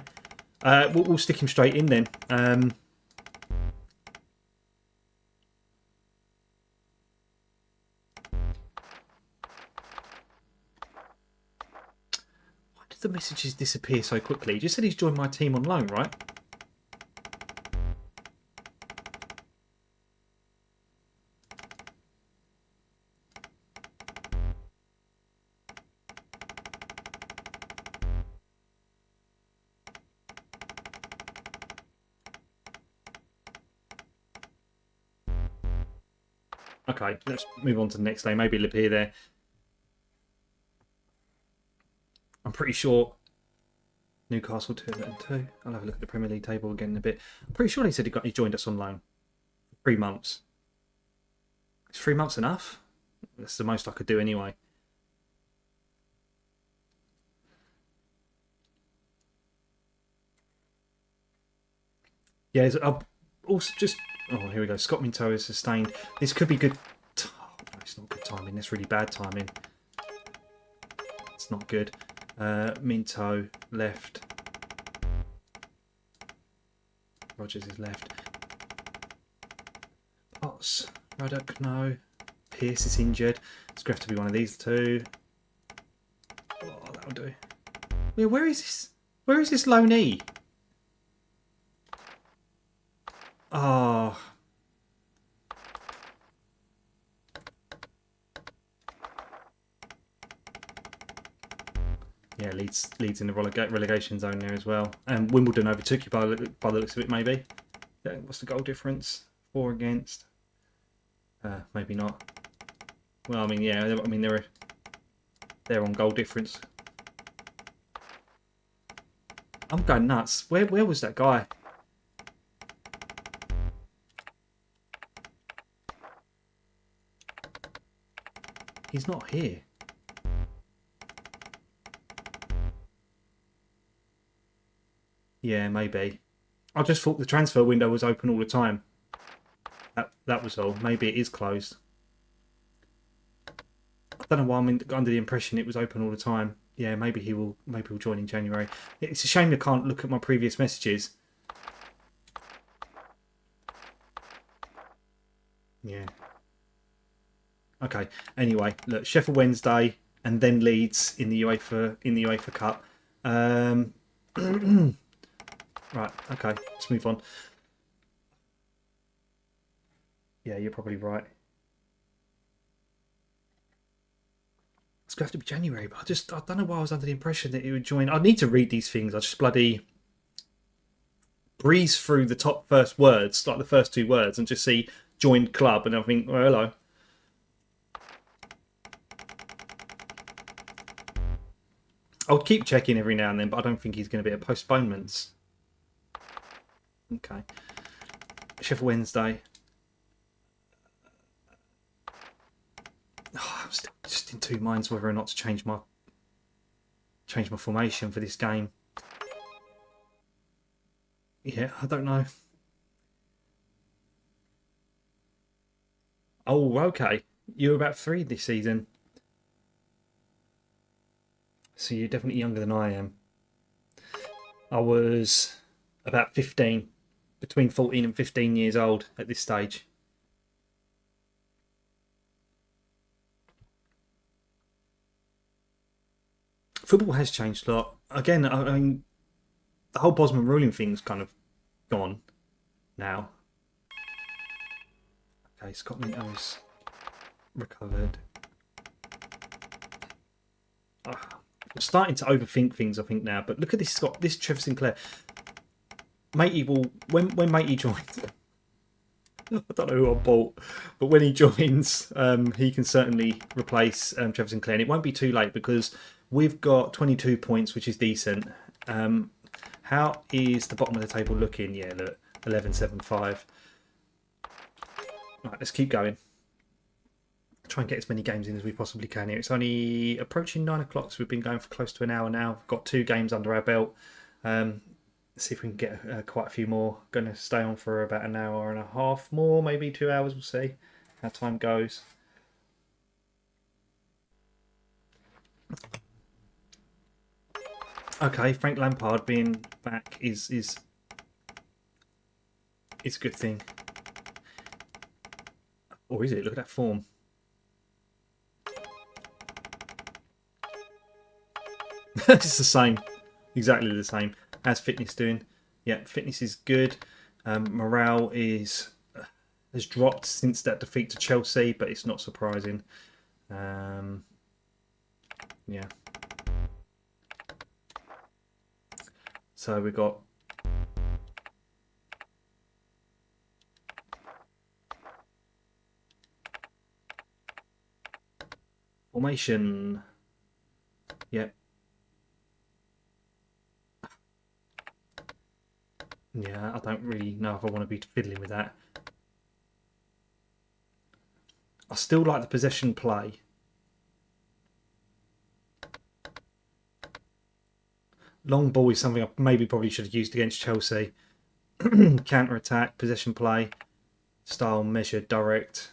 We'll stick him straight in then. the messages disappear so quickly? He just said he's joined my team on loan, right? Okay, let's move on to the next day. Maybe it'll appear there. I'm pretty sure Newcastle 2 and 2. I'll have a look at the Premier League table again in a bit. I'm pretty sure he said he joined us on loan for 3 months. Is 3 months enough? That's the most I could do anyway. Yeah, I'll also just... Oh, here we go. Scott Minto is sustained. This could be good... Oh, no, it's not good timing. That's really bad timing. It's not good. Minto left. Rogers is left. Potts. Ruddock, no. Pearce is injured. It's going to have to be one of these two. Oh, that'll do. Yeah, where is this? Where is this loanee? Oh. Yeah, Leeds in the relegation zone there as well. And Wimbledon overtook you by the looks of it, maybe. Yeah, what's the goal difference? 4 against. Maybe not. Well, I mean, yeah. I mean, they're on goal difference. I'm going nuts. Where was that guy? He's not here. Yeah, maybe. I just thought the transfer window was open all the time. That was all. Maybe it is closed. I don't know why I'm under the impression it was open all the time. Yeah, maybe he'll join in January. It's a shame I can't look at my previous messages. Yeah. Okay. Anyway, look, Sheffield Wednesday and then Leeds in the UEFA Cup. Right. Okay. Let's move on. Yeah, you're probably right. It's going to have to be January, but I don't know why I was under the impression that it would join. I need to read these things. I just bloody breeze through the top first words, like the first 2 words, and just see joined club, and I think, well, hello. I'll keep checking every now and then, but I don't think he's going to be at postponements. Okay. Sheffield Wednesday. Oh, I'm still just in 2 minds whether or not to change my formation for this game. Yeah, I don't know. Oh, okay. You're about 3 this season. So you're definitely younger than I am. I was about 15, between 14 and 15 years old at this stage. Football has changed a lot. Again, I mean, the whole Bosman ruling thing's kind of gone now. Okay, Scott Minto's recovered. I'm starting to overthink things, I think, now. But look at this, this Trevor Sinclair. Matey will, when Matey joins, I don't know who I bought, but when he joins, he can certainly replace Trevor Sinclair. And it won't be too late because we've got 22 points, which is decent. How is the bottom of the table looking? Yeah, look, 11.75. Right, let's keep going. Try and get as many games in as we possibly can here. It's only approaching 9 o'clock, so we've been going for close to an hour now. We've got 2 games under our belt. Let's see if we can get quite a few more. Going to stay on for about an hour and a half more, maybe 2 hours. We'll see how time goes. Okay, Frank Lampard being back is a good thing. Or is it? Look at that form. It's the same, exactly the same. How's fitness doing? Yeah, fitness is good. Morale has dropped since that defeat to Chelsea, but it's not surprising. Yeah. So we got formation. Yep. Yeah, I don't really know if I want to be fiddling with that. I still like the possession play. Long ball is something I maybe probably should have used against Chelsea. Counter attack, possession play, style measured, direct.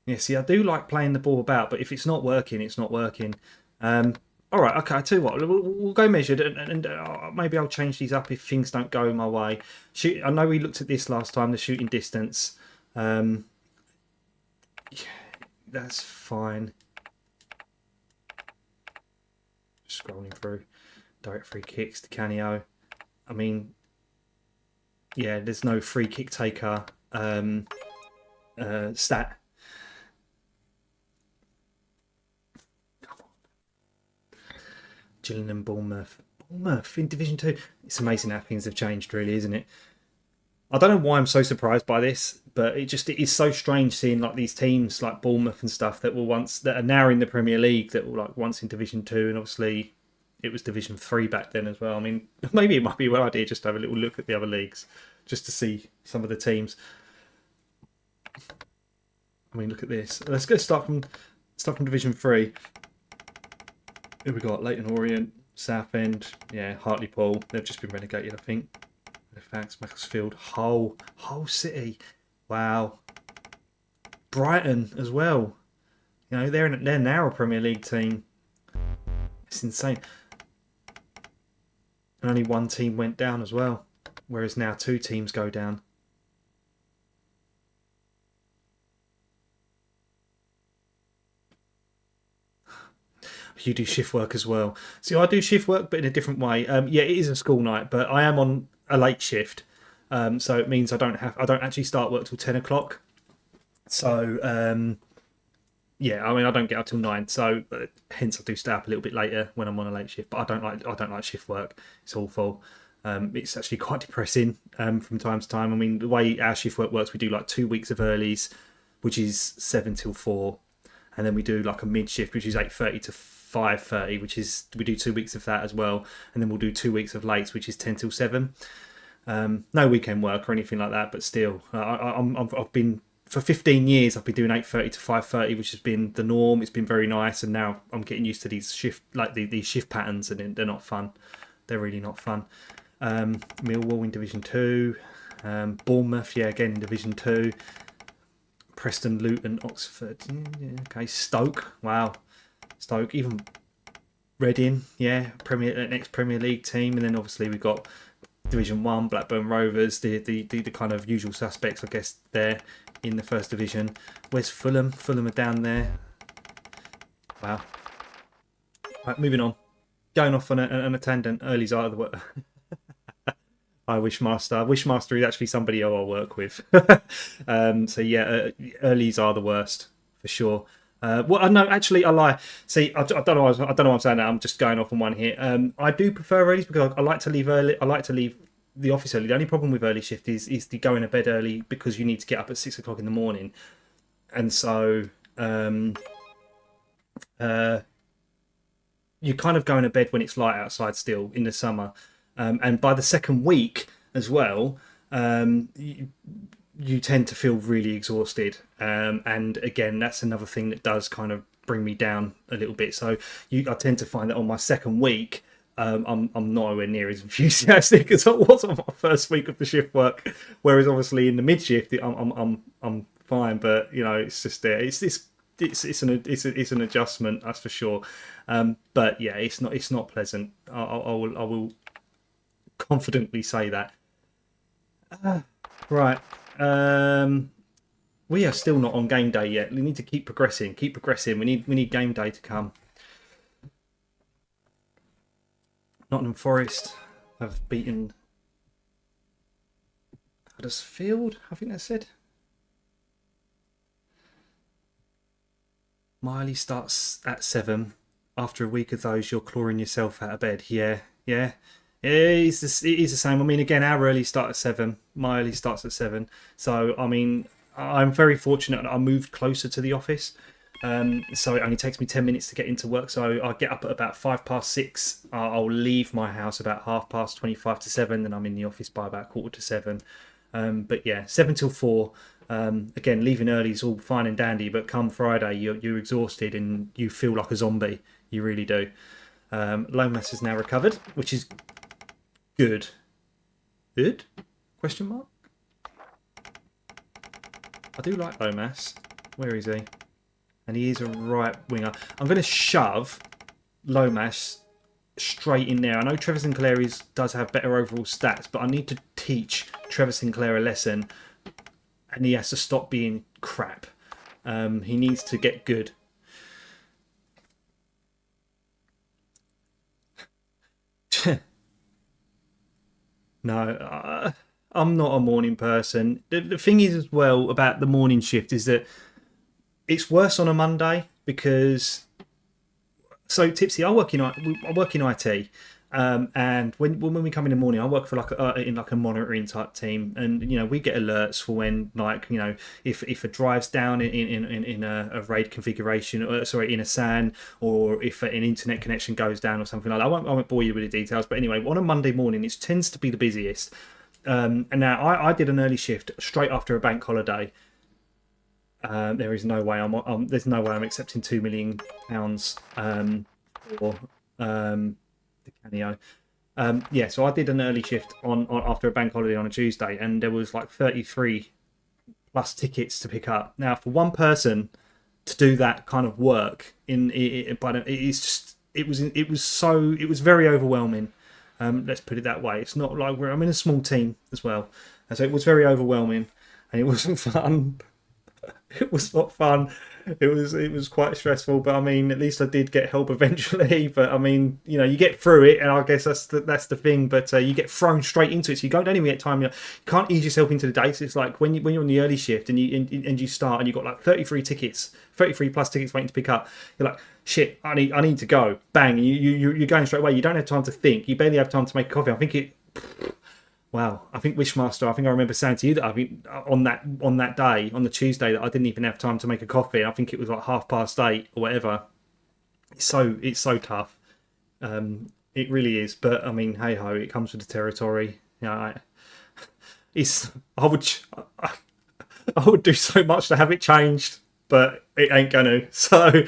Yeah, see, I do like playing the ball about, but if it's not working, it's not working. All right, okay, I tell you what, we'll go measured, and maybe I'll change these up if things don't go my way. I know we looked at this last time, the shooting distance. Yeah, that's fine. Scrolling through, direct free kicks to Canio. I mean, yeah, there's no free kick taker stat. Gillingham, Bournemouth in Division 2. It's amazing how things have changed, really, isn't it? I don't know why I'm so surprised by this, but it is so strange seeing like these teams like Bournemouth and stuff that are now in the Premier League, that were like once in Division 2, and obviously it was Division 3 back then as well. I mean, maybe it might be a good idea just to have a little look at the other leagues, just to see some of the teams. I mean, look at this. Let's go start from Division 3. Here we got Leyton Orient, Southend, yeah, Hartlepool. They've just been relegated, I think. Halifax, Macclesfield, Hull City. Wow. Brighton as well. You know, they're now a Premier League team. It's insane. And only one team went down as well, whereas now 2 teams go down. You do shift work as well. See, I do shift work, but in a different way. Yeah, it is a school night, but I am on a late shift, so it means I don't actually start work till 10 o'clock. So yeah, I mean, I don't get up till 9, so hence I do stay up a little bit later when I'm on a late shift. But I don't like shift work. It's awful. It's actually quite depressing from time to time. I mean, the way our shift work works, we do like 2 weeks of earlies, which is 7 till 4, and then we do like a mid shift, which is 8:30 to 5:30, which is, we do 2 weeks of that as well, and then we'll do 2 weeks of lates, which is 10 till 7. No weekend work or anything like that, but still, I've been, for 15 years I've been doing 8:30 to 5:30, which has been the norm. It's been very nice, and now I'm getting used to these these shift patterns, and they're not fun. They're really not fun. Millwall in Division 2, Bournemouth, yeah, again in Division 2. Preston, Luton, Oxford, okay, Stoke, wow. Stoke, even Reading, yeah, next Premier League team, and then obviously we've got Division 1, Blackburn Rovers, the kind of usual suspects, I guess, there in the first division. Where's Fulham? Fulham are down there. Wow. Right, moving on. Going off on a tangent. Early's out of the work. Wishmaster is actually somebody who I work with. So yeah, earlies are the worst for sure. Well, no, actually, I lie. See, I don't know. I don't know what I'm saying now. I'm just going off on one here. I do prefer early because I like to leave early. I like to leave the office early. The only problem with early shift is the going to bed early, because you need to get up at 6 o'clock in the morning, and so you're kind of going to bed when it's light outside still in the summer, and by the second week as well, you tend to feel really exhausted, and again, that's another thing that does kind of bring me down a little bit. So I tend to find that on my second week, I'm nowhere near as enthusiastic as I was on my first week of the shift work. Whereas obviously in the mid shift, I'm fine, but you know, it's just there. It's an adjustment, that's for sure. But yeah, it's not pleasant. I will confidently say that. Right. We are still not on game day yet. We need to keep progressing. We need game day to come. Nottingham Forest have beaten Huddersfield, I think they said. Miley starts at 7. After a week of those, you're clawing yourself out of bed. Yeah. It is the same. I mean, again, our early start at 7. My early starts at 7. So, I mean, I'm very fortunate that I moved closer to the office. So it only takes me 10 minutes to get into work. So I get up at about 6:05. I'll leave my house about 25 to 7. Then I'm in the office by about 6:45. But yeah, 7 till 4. Again, leaving early is all fine and dandy, but come Friday, you're exhausted and you feel like a zombie. You really do. Lomas is now recovered, which is good. Good? Question mark? I do like Lomas. Where is he? And he is a right winger. I'm going to shove Lomas straight in there. I know Trevor Sinclair does have better overall stats, but I need to teach Trevor Sinclair a lesson, and he has to stop being crap. He needs to get good. No, I'm not a morning person. The thing is as well about the morning shift is that it's worse on a Monday because... So, Tipsy, I work in IT, and when we come in the morning, I work for in a monitoring type team, and we get alerts for when if a drive's down in a RAID configuration, in a SAN, or if an internet connection goes down or something like that. I won't bore you with the details, but anyway, on a Monday morning, it tends to be the busiest. And now I did an early shift straight after a bank holiday. There is no way there's no way I'm accepting £2 million for the Canio. So I did an early shift on after a bank holiday on a Tuesday, and there was like 33 plus tickets to pick up. Now, for one person to do that kind of work it was very overwhelming. Let's put it that way. It's not like I'm in a small team as well, and so it was very overwhelming, and it wasn't fun. It was not fun. It was quite stressful, but I mean, at least I did get help eventually. But I mean, you get through it, and I guess that's the thing. But you get thrown straight into it, so you don't even get time. You can't ease yourself into the day. So it's like when you're on the early shift and you start and you've got like 33 plus tickets waiting to pick up. You're like, shit, I need to go. Bang, you're going straight away. You don't have time to think. You barely have time to make a coffee. I think Wow, I think Wishmaster, I remember saying to you that I think on that day, on the Tuesday, that I didn't even have time to make a coffee. I think it was like 8:30 or whatever. It's so tough. It really is. But I mean, hey ho, it comes with the territory. I would do so much to have it changed, but it ain't gonna. So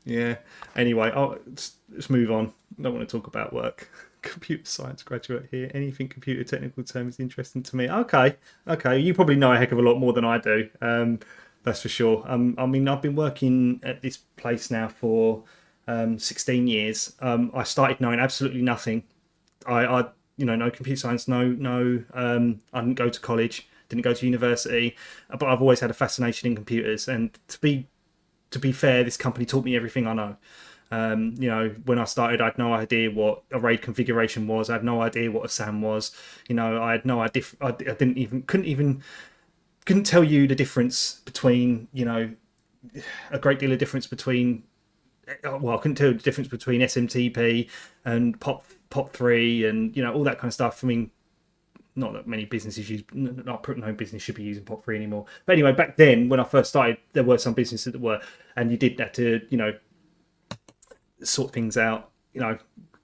yeah. Anyway, let's move on. I don't want to talk about work. Computer science graduate here. Anything computer technical term is interesting to me. Okay. You probably know a heck of a lot more than I do. That's for sure. I mean, I've been working at this place now for 16 years. I started knowing absolutely nothing. I no computer science. No. I didn't go to college. Didn't go to university. But I've always had a fascination in computers. And to be fair, this company taught me everything I know. When I started, I had no idea what a RAID configuration was. I had no idea what a SAM was. I had no idea. I couldn't tell you the difference between, a great deal of difference between. Well, I couldn't tell you the difference between SMTP and POP3 and all that kind of stuff. I mean, not that many businesses use. No business should be using POP3 anymore. But anyway, back then when I first started, there were some businesses that were, and you did have to, sort things out,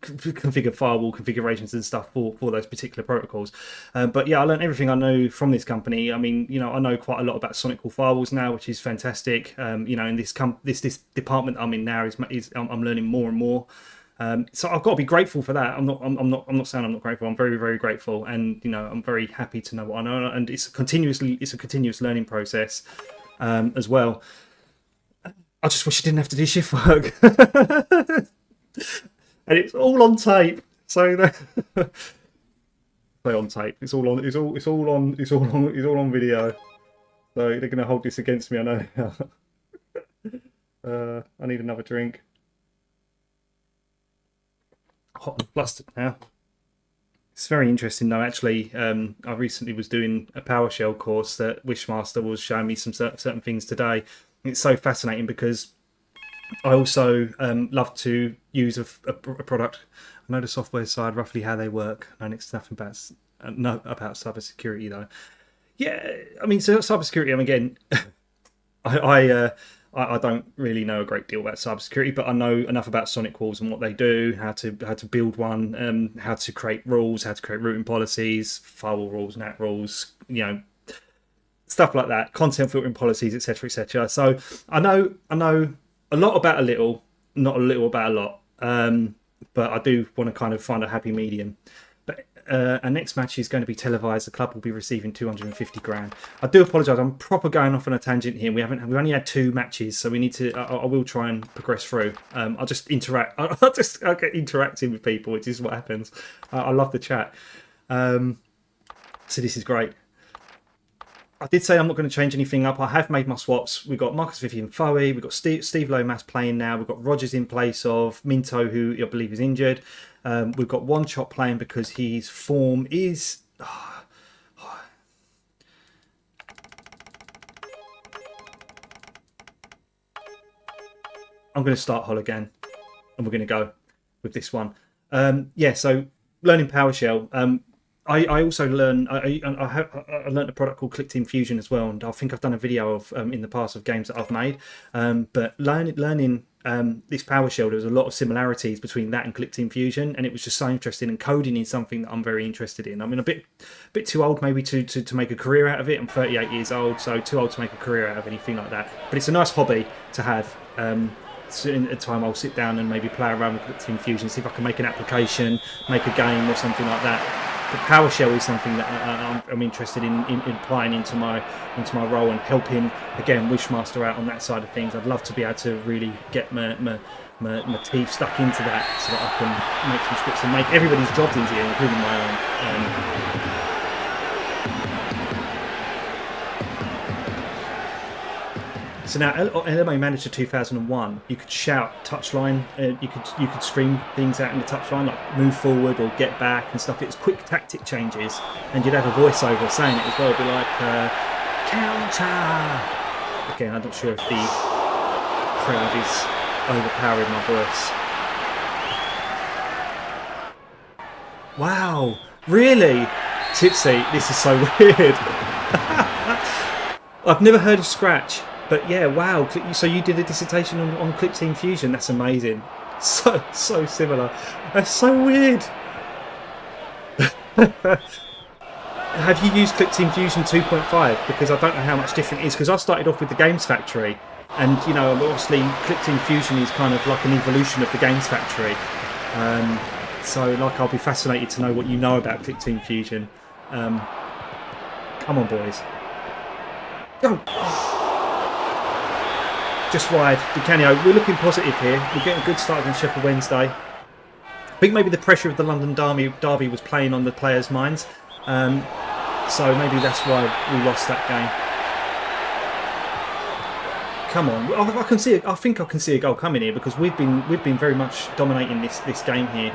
configure firewall configurations and stuff for those particular protocols. But yeah, I learned everything I know from this company. I mean, I know quite a lot about sonic core firewalls now, which is fantastic. In this department I'm in now I'm learning more and more. So I've got to be grateful for that. I'm not saying I'm not grateful. I'm very, very grateful, and I'm very happy to know what I know. And it's a continuous learning process as well. I just wish I didn't have to do shift work, and it's all on tape. So play on tape. It's all on video. So they're going to hold this against me. I know. I need another drink. hot and flustered now. It's very interesting though. Actually, I recently was doing a PowerShell course that Wishmaster was showing me some certain things today. It's so fascinating because I also love to use a product. I know the software side roughly how they work. I know it's nothing about cybersecurity though. Yeah, I mean, so cybersecurity. I mean, again, I don't really know a great deal about cybersecurity, but I know enough about sonic walls and what they do, how to build one, how to create rules, how to create routing policies, firewall rules, NAT rules, stuff like that, content filtering policies, etc., etc. So I know a lot about a little, not a little about a lot, but I do want to kind of find a happy medium. But our next match is going to be televised. The club will be receiving 250 grand. I do apologise. I'm proper going off on a tangent here. We've only had 2 matches, so we need to. I will try and progress through. I'll just interact. I'll get interacting with people, which is what happens. I love the chat. So this is great. I did say I'm not going to change anything up. I have made my swaps. We've got Marcus Vivian Foe. We've got Steve Lomas playing now. We've got Rogers in place of Minto, who I believe is injured. We've got One Chop playing because his form is... I'm going to start Hol again, and we're going to go with this one. So learning PowerShell. I also learned I learned a product called Click Team Fusion as well, and I think I've done a video of in the past of games that I've made. But learning this PowerShell, there was a lot of similarities between that and Click Team Fusion, and it was just so interesting. And coding is something that I'm very interested in. I mean, a bit too old maybe to make a career out of it. I'm 38 years old, so too old to make a career out of anything like that. But it's a nice hobby to have. So in a time I'll sit down and maybe play around with Click Team Fusion, see if I can make an application, make a game or something like that. But PowerShell is something that I'm interested in applying into my role and helping again Wishmaster out on that side of things. I'd love to be able to really get my teeth stuck into that so that I can make some scripts and make everybody's jobs easier, including my own. So now, LMA Manager 2001, you could shout touchline, you could scream things out in the touchline like move forward or get back and stuff. It's quick tactic changes, and you'd have a voiceover saying it as well. It'd be like counter. Again, I'm not sure if the crowd is overpowering my voice. Wow, really? Tipsy, this is so weird. I've never heard of Scratch. But yeah, wow. So you did a dissertation on Click Team Fusion. That's amazing. So similar. That's so weird. Have you used Click Team Fusion 2.5? Because I don't know how much different it is. Because I started off with the Games Factory. And, obviously Click Team Fusion is kind of like an evolution of the Games Factory. So, I'll be fascinated to know what you know about Click Team Fusion. Come on, boys. Go! Just wide. Di Canio, we're looking positive here. We're getting a good start against Sheffield Wednesday. I think maybe the pressure of the London derby was playing on the players' minds. So maybe that's why we lost that game. Come on. I think I can see a goal coming here because we've been very much dominating this game here.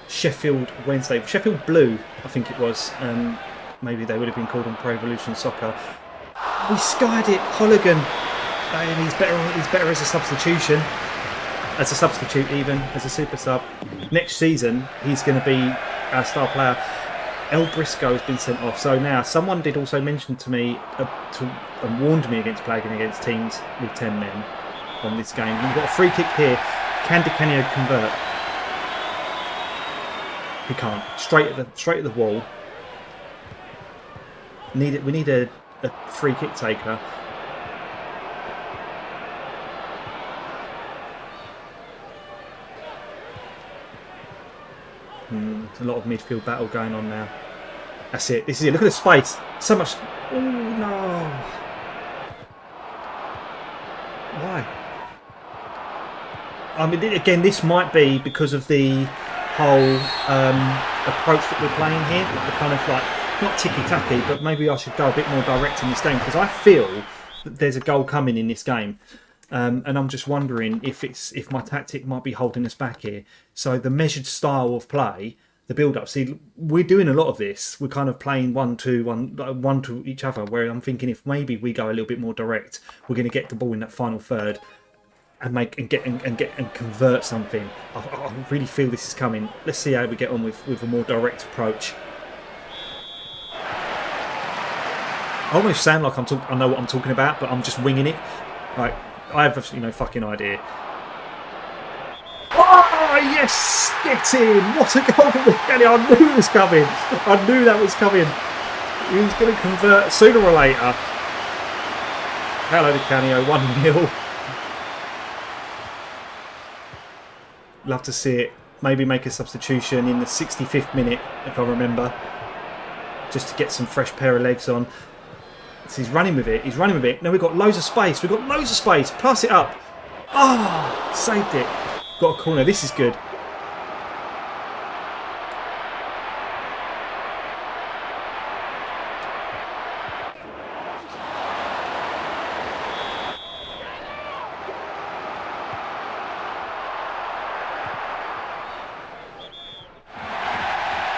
Sheffield Wednesday. Sheffield Blue, I think it was. Maybe they would have been called on Pro Evolution Soccer. We skied it. Holligan. And he's better as a substitution. As a substitute even. As a super sub. Next season, he's going to be our star player. El Briscoe has been sent off. So now, someone did also mention to me and warned me against playing against teams with 10 men on this game. We've got a free kick here. Can Di Canio convert? He can't. Straight at the wall. We need a free kick taker. A lot of midfield battle going on now. That's it. This is it. Look at the space. So much. Oh no! Why? I mean, again, this might be because of the whole approach that we're playing here. The kind of not ticky-tacky, but maybe I should go a bit more direct in this game because I feel that there's a goal coming in this game. And I'm just wondering if my tactic might be holding us back here. So the measured style of play, the build-up. See, we're doing a lot of this. We're kind of playing one to each other. Where I'm thinking if maybe we go a little bit more direct, we're going to get the ball in that final third and convert something. I really feel this is coming. Let's see how we get on with a more direct approach. I almost sound like I know what I'm talking about, but I'm just winging it. Like, I have no fucking idea. Oh, yes! Get in! What a goal from Kenny! I knew it was coming. I knew that was coming. He was going to convert sooner or later. Hello, Di Canio, 1-0. Love to see it. Maybe make a substitution in the 65th minute, if I remember. Just to get some fresh pair of legs on. So he's running with it. He's running with it. Now we've got loads of space. We've got loads of space. Pass it up. Oh, saved it. Got a corner. This is good.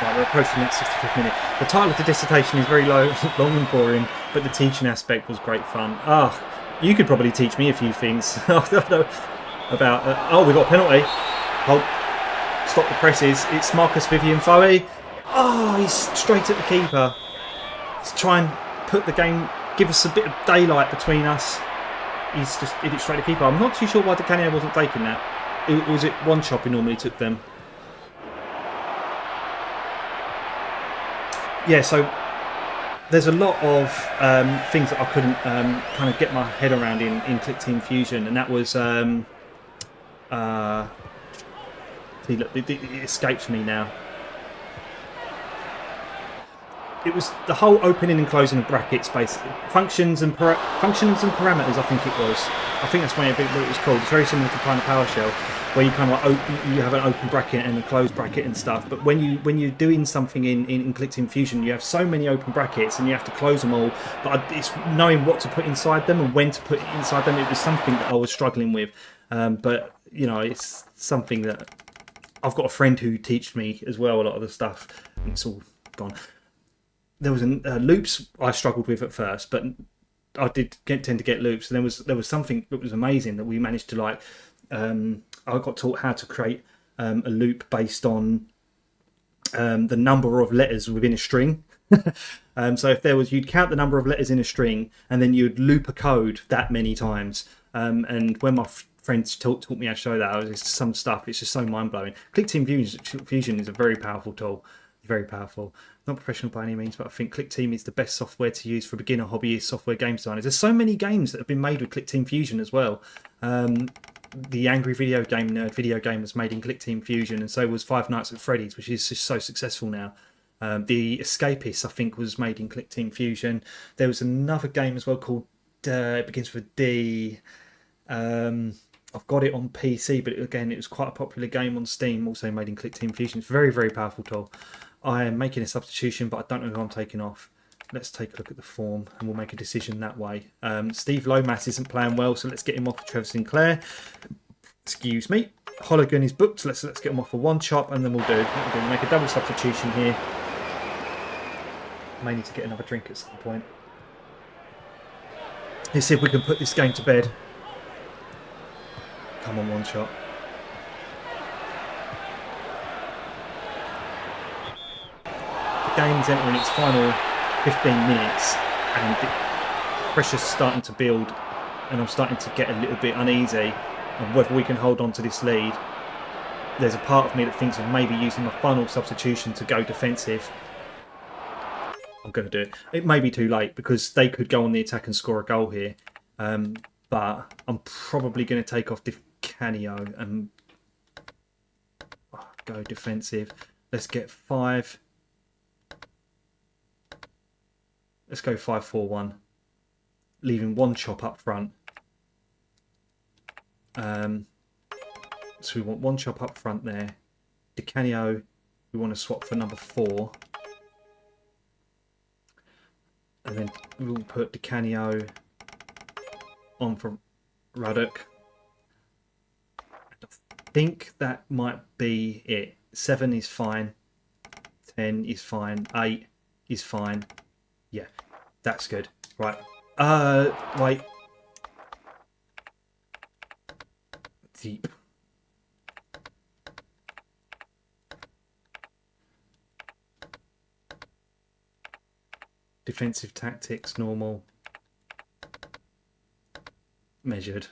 Right, we're approaching that 65th minute. The title of the dissertation is very long and boring, but the teaching aspect was great fun. Ah, you could probably teach me a few things. I don't know about. Oh, we got a penalty. Hold. Stop the presses. It's Marcus Vivian Foe. Oh, he's straight at the keeper. He's trying to put the game, give us a bit of daylight between us. He's just hit it straight at the keeper. I'm not too sure why Di Canio wasn't taking that. Was it one chop he normally took them? Yeah, so there's a lot of things that I couldn't kind of get my head around in Click Team Fusion, and that was see, look, it escapes me now. It was the whole opening and closing of brackets, basically functions and parameters. I think it was. I think that's what it was called. It's very similar to kind of PowerShell, where you kind of like you have an open bracket and a closed bracket and stuff. But when you're doing something in Click Team Fusion, you have so many open brackets and you have to close them all. But it's knowing what to put inside them and when to put it inside them. It was something that I was struggling with. But you know, it's something that I've got a friend who teaches me as well a lot of the stuff. And it's all gone. There was loops I struggled with at first, but I did tend to get loops. And there was something that was amazing that we managed to like. I got taught how to create a loop based on the number of letters within a string. So if there was, you'd count the number of letters in a string, and then you'd loop a code that many times. And when my friends taught me how to show that, it's some stuff. It's just so mind blowing. Click Team Fusion is a very powerful tool. Very powerful. Not professional by any means, but I think Click Team is the best software to use for beginner hobbyist software game designers. There's so many games that have been made with Click Team Fusion as well. The Angry Video Game Nerd video game was made in Click Team Fusion, and so was Five Nights at Freddy's, which is just so successful now. The Escapist, I think, was made in Click Team Fusion. There was another game as well called it begins with a D. I've got it on PC, but again, it was quite a popular game on Steam, also made in Click Team Fusion. It's a very, very powerful tool. I am making a substitution, but I don't know who I'm taking off. Let's take a look at the form, and we'll make a decision that way. Steve Lomas isn't playing well, so let's get him off for Trevor Sinclair. Excuse me. Hologan is booked, so let's get him off for one chop, and then we'll make a double substitution here. May need to get another drink at some point. Let's see if we can put this game to bed. Come on, one shot. The game's entering its final 15 minutes, and the pressure's starting to build, and I'm starting to get a little bit uneasy on whether we can hold on to this lead. There's a part of me that thinks of maybe using my final substitution to go defensive. I'm going to do it. It may be too late because they could go on the attack and score a goal here. But I'm probably going to take off Di Canio and go defensive. Let's get 5. Let's go 5-4-1. Leaving one chop up front. So we want one chop up front there. Di Canio, we want to swap for number 4. And then we'll put Di Canio on for Ruddock. I think that might be it. 7 is fine. 10 is fine. 8 is fine. Yeah, that's good. Right. Wait. Deep. Defensive tactics, normal. Measured.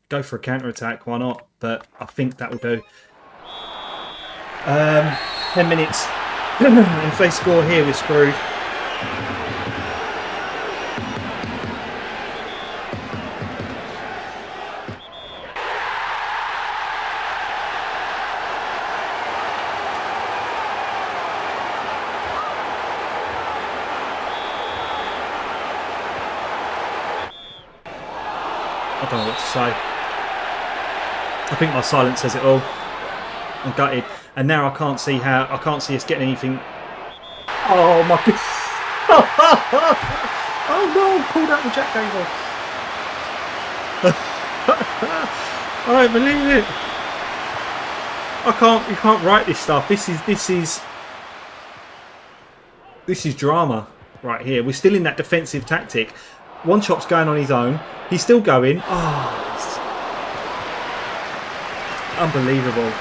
Go for a counter-attack, why not? But I think that will do. 10 minutes. If they score here, we're screwed. I don't know what to say. I think my silence says it all. I'm gutted, and now I can't see us getting anything. Oh my god! Oh no! I've pulled out the jack cable. I don't believe it. You can't write this stuff. This is drama right here. We're still in that defensive tactic. One Chop's going on his own. He's still going. Oh, it's unbelievable.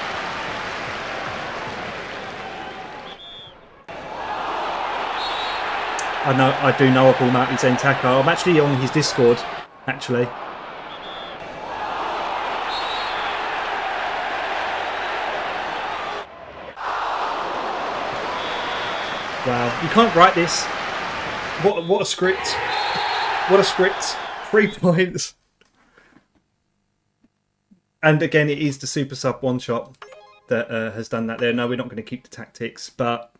I do know about Mountain Zentaka. I'm actually on his Discord, actually. Wow, you can't write this. What a script. What a script. 3 points. And again, it is the Super Sub one shot that has done that there. No, we're not going to keep the tactics, but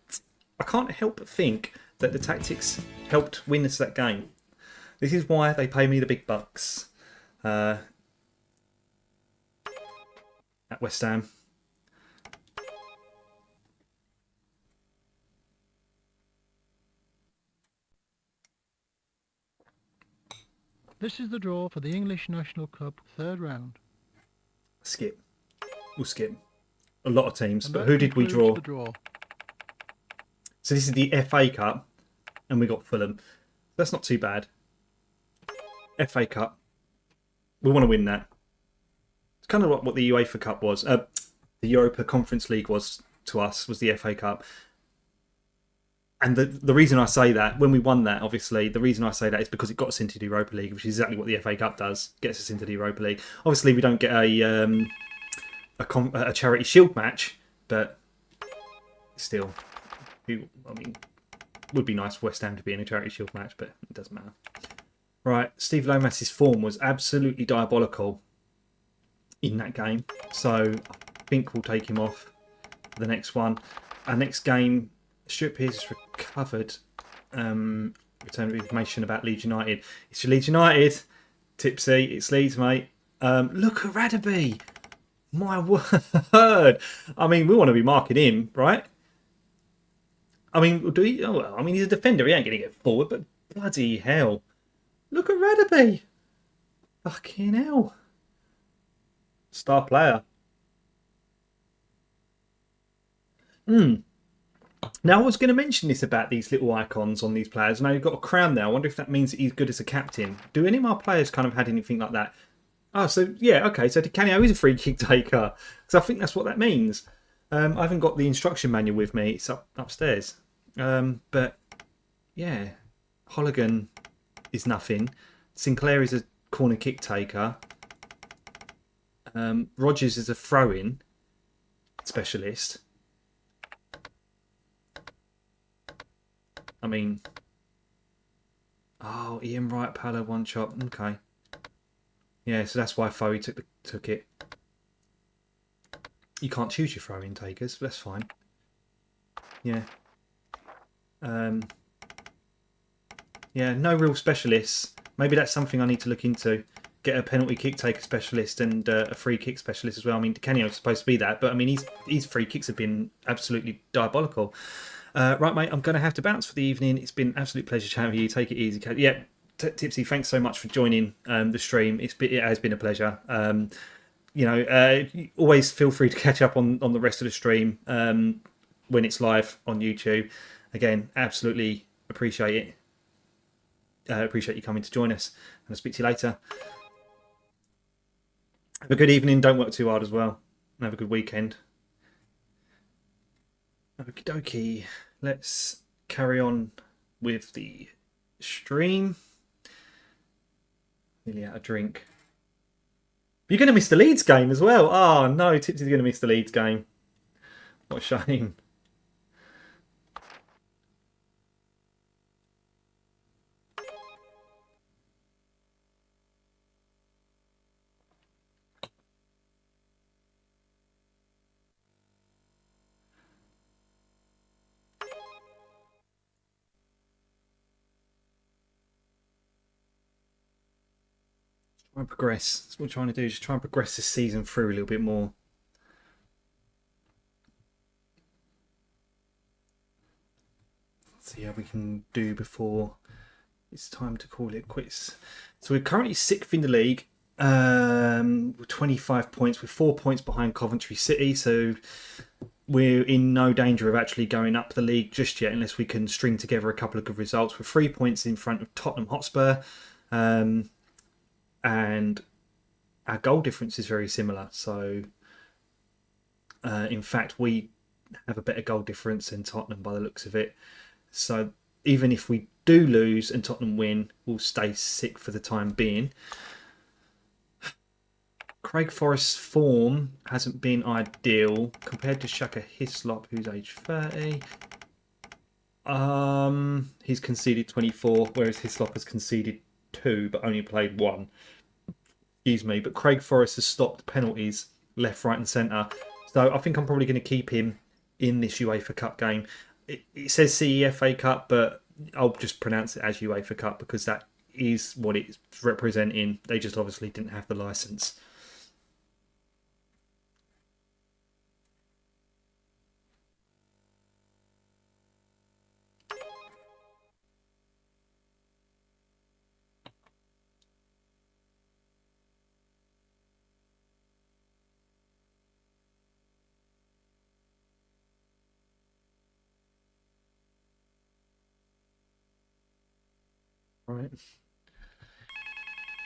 I can't help but think that the tactics helped win us that game. This is why they pay me the big bucks at West Ham. This is the draw for the English National Cup third round. Skip. We'll skip. A lot of teams, And but that who did we concludes draw? the draw. So this is the FA Cup, and we got Fulham. That's not too bad. FA Cup. We want to win that. It's kind of like what the UEFA Cup was. The Europa Conference League was to us, was the FA Cup. And the reason I say that, when we won that, obviously, the reason I say that is because it got us into the Europa League, which is exactly what the FA Cup does. Gets us into the Europa League. Obviously, we don't get a Charity Shield match, but still, would be nice for West Ham to be in a Charity Shield match, but it doesn't matter. Right, Steve Lomas's form was absolutely diabolical in that game, so I think we'll take him off for the next one. Our next game, Stuart Pearce has recovered. Return of information about Leeds United. It's your Leeds United. Tipsy, it's Leeds, mate. Look at Radaby. My word. I mean, we want to be marking him, right? I mean, do we? Oh, well, I mean, he's a defender. He ain't going to get forward, but bloody hell. Look at Radaby. Fucking hell. Star player. Now, I was going to mention this about these little icons on these players. Now, you've got a crown there. I wonder if that means that he's good as a captain. Do any of our players kind of had anything like that? Oh, so, yeah, okay. So, Di Canio is a free kick taker. Because I think that's what that means. I haven't got the instruction manual with me. It's upstairs. But, yeah. Holligan is nothing. Sinclair is a corner kick taker. Rogers is a throw-in specialist. I mean, oh, Ian Wright, Paolo one shot. Okay, yeah, so that's why Foe took it. You can't choose your throw-in takers. That's fine. Yeah. Yeah, no real specialists. Maybe that's something I need to look into. Get a penalty kick taker specialist and a free kick specialist as well. I mean, Di Canio's supposed to be that, but I mean, his free kicks have been absolutely diabolical. Right, mate, I'm going to have to bounce for the evening. It's been an absolute pleasure chatting with you. Take it easy. Yeah, Tipsy, thanks so much for joining the stream. It has been a pleasure. Always feel free to catch up on the rest of the stream when it's live on YouTube. Again, absolutely appreciate it. Appreciate you coming to join us, and I'll speak to you later. Have a good evening. Don't work too hard as well. And have a good weekend. Okie dokie. Let's carry on with the stream. Nearly out of drink. You're going to miss the Leeds game as well. Oh no, Tipsy's going to miss the Leeds game. What a shame. Try and progress. That's what we're trying to do. Just try and progress this season through a little bit more. See how we can do before it's time to call it quits. So we're currently 6th in the league, with 25 points. We're 4 points behind Coventry City, so we're in no danger of actually going up the league just yet, unless we can string together a couple of good results. We're 3 points in front of Tottenham Hotspur. And our goal difference is very similar. So, in fact, we have a better goal difference than Tottenham by the looks of it. So, even if we do lose and Tottenham win, we'll stay 6th for the time being. Craig Forrest's form hasn't been ideal compared to Shaka Hislop, who's age 30. He's conceded 24, whereas Hislop has conceded 2, but only played 1. Excuse me, but Craig Forrest has stopped penalties left, right and centre. So I think I'm probably going to keep him in this UEFA Cup game. It says CEFA Cup, but I'll just pronounce it as UEFA Cup because that is what it's representing. They just obviously didn't have the licence. Right.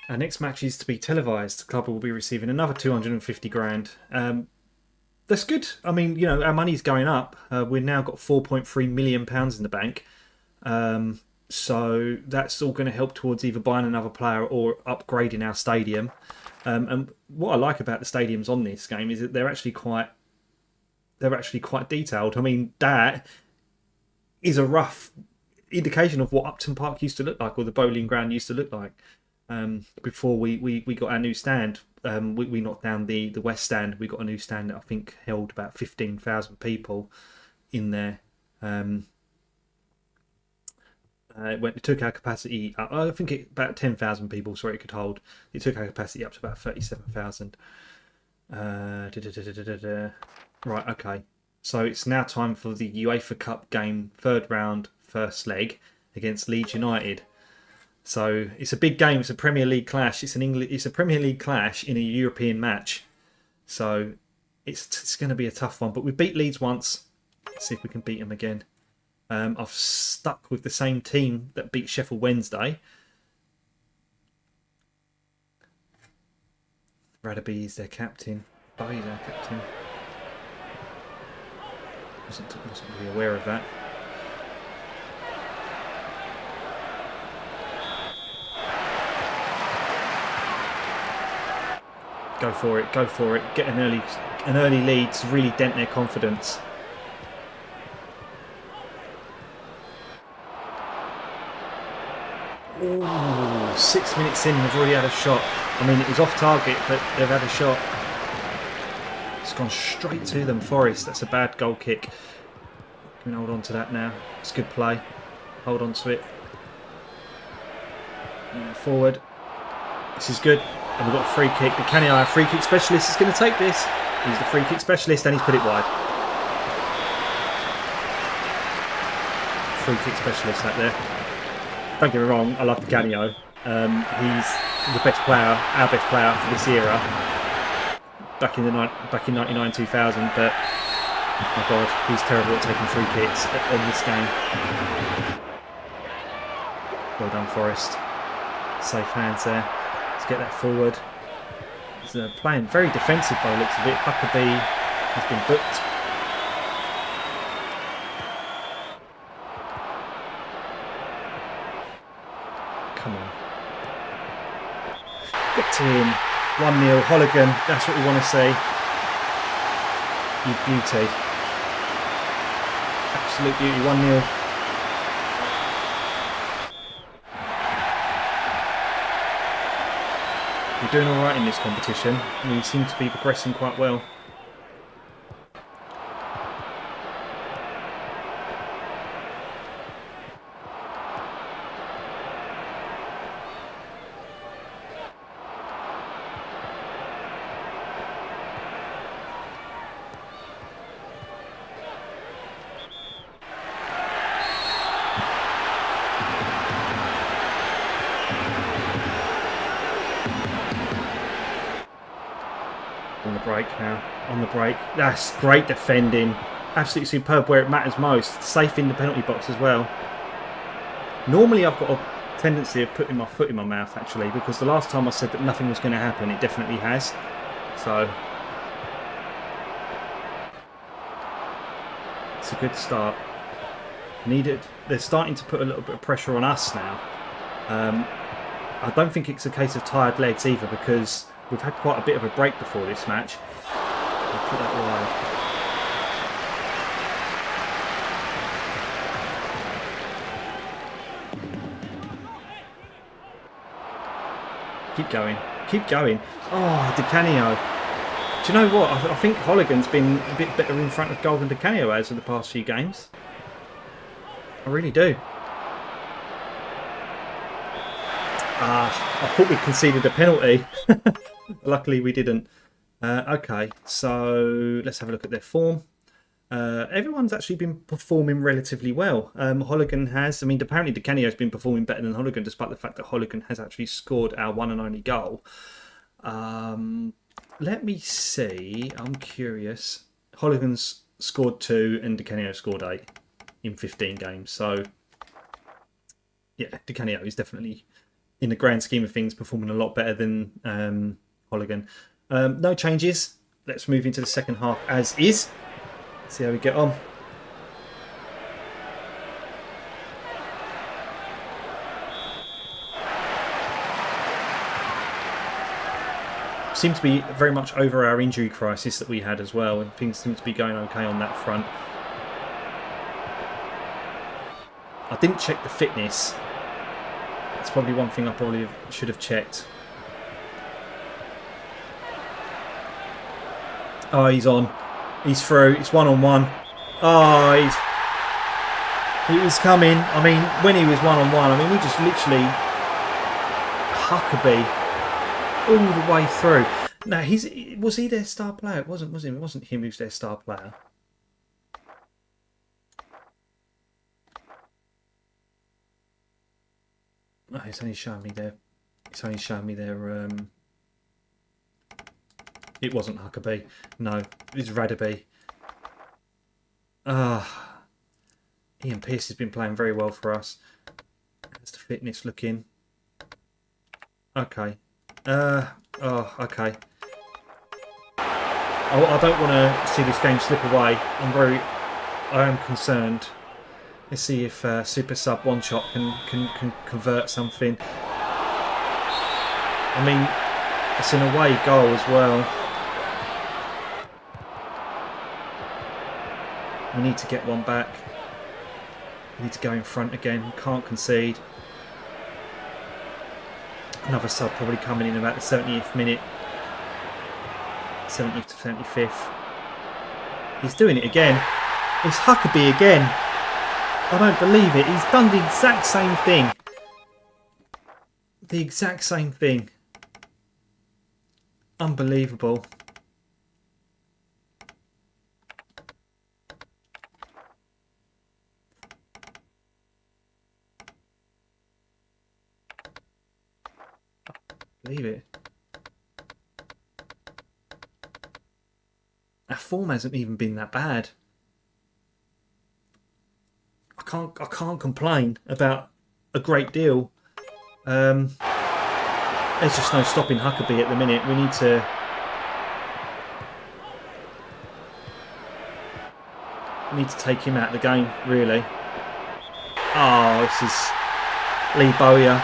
Our next match is to be televised. The club will be receiving another 250 grand. That's good. I mean, our money's going up. We've now got £4.3 million in the bank. So that's all going to help towards either buying another player or upgrading our stadium. And what I like about the stadiums on this game is that they're actually quite detailed. I mean, that is a rough indication of what Upton Park used to look like, or the bowling ground used to look like, before we got our new stand. We knocked down the west stand. We got a new stand that I think held about 15,000 people in there. It took our capacity up, I think about 10,000 people, sorry, it could hold. It took our capacity up to about 37,000. Right, okay. So it's now time for the UEFA Cup game, 3rd round, 1st leg against Leeds United. So it's a big game. It's a Premier League clash. It's a Premier League clash in a European match. So it's going to be a tough one. But we beat Leeds once. Let's see if we can beat them again. I've stuck with the same team that beat Sheffield Wednesday. Radaby is their captain. Barry's our captain. Wasn't really aware of that. Go for it, go for it. Get an early lead to really dent their confidence. Ooh, 6 minutes in, they've already had a shot. I mean, it was off target, but they've had a shot. It's gone straight to them, Forrest. That's a bad goal kick. Can we hold on to that now? It's good play. Hold on to it. Forward. This is good. And we've got a free kick. Buchanan, our free kick specialist, is going to take this. He's the free kick specialist and he's put it wide. Free kick specialist out there. Don't get me wrong, I love Buchanan. He's the best player, our best player for this era, back in 99-2000. But my God, he's terrible at taking free kicks in this game. Well done, Forrest. Safe hands there. Let's get that forward. He's playing very defensive by the looks of it. Huckabee has been booked. Come on. Get in. 1-0. Holligan. That's what we want to see. You beauty. Absolute beauty. 1-0. We're doing alright in this competition. We seem to be progressing quite well. On the break now. On the break. That's great defending. Absolutely superb where it matters most. Safe in the penalty box as well. Normally I've got a tendency of putting my foot in my mouth actually, because the last time I said that nothing was going to happen, it definitely has. So it's a good start. Needed. They're starting to put a little bit of pressure on us now. I don't think it's a case of tired legs either, because we've had quite a bit of a break before this match. I'll put that wide. Keep going. Keep going. Oh, Di Canio. Do you know what? I think Holligan's been a bit better in front of goal than Di Canio has in the past few games. I really do. I thought we conceded a penalty. Luckily we didn't. Okay, so let's have a look at their form. Everyone's actually been performing relatively well. Holligan has. I mean, apparently Di Canio's been performing better than Holligan, despite the fact that Holligan has actually scored our one and only goal. Let me see. I'm curious. Holligan's scored 2 and Di Canio scored 8 in 15 games. So, yeah, Di Canio is definitely, in the grand scheme of things, performing a lot better than Holligan. No changes. Let's move into the second half as is. See how we get on. Seem to be very much over our injury crisis that we had as well, and things seem to be going okay on that front. I didn't check the fitness. That's probably one thing I probably should have checked. Oh, he's on. He's through. It's 1-on-1. Oh, he was coming. I mean, when he was 1-on-1, I mean, we just literally Huckabee all the way through. Now, was he their star player? It wasn't, was him? It wasn't him who's their star player. Oh, it's only showing me their. It's only showing me their. It wasn't Huckabee. No, it's Radaby. Ian Pearce has been playing very well for us. How's the fitness looking? Okay. Okay. I don't want to see this game slip away. I am concerned. Let's see if Super Sub One Shot can convert something. I mean, it's an away goal as well. We need to get one back. We need to go in front again. Can't concede. Another sub probably coming in about the 70th minute. 70th to 75th. He's doing it again. It's Huckabee again. I don't believe it. He's done the exact same thing. The exact same thing. Unbelievable. Believe it. Our form hasn't even been that bad. I can't complain about a great deal. There's just no stopping Huckabee at the minute. We need to. Take him out of the game, really. Oh, this is Lee Bowyer.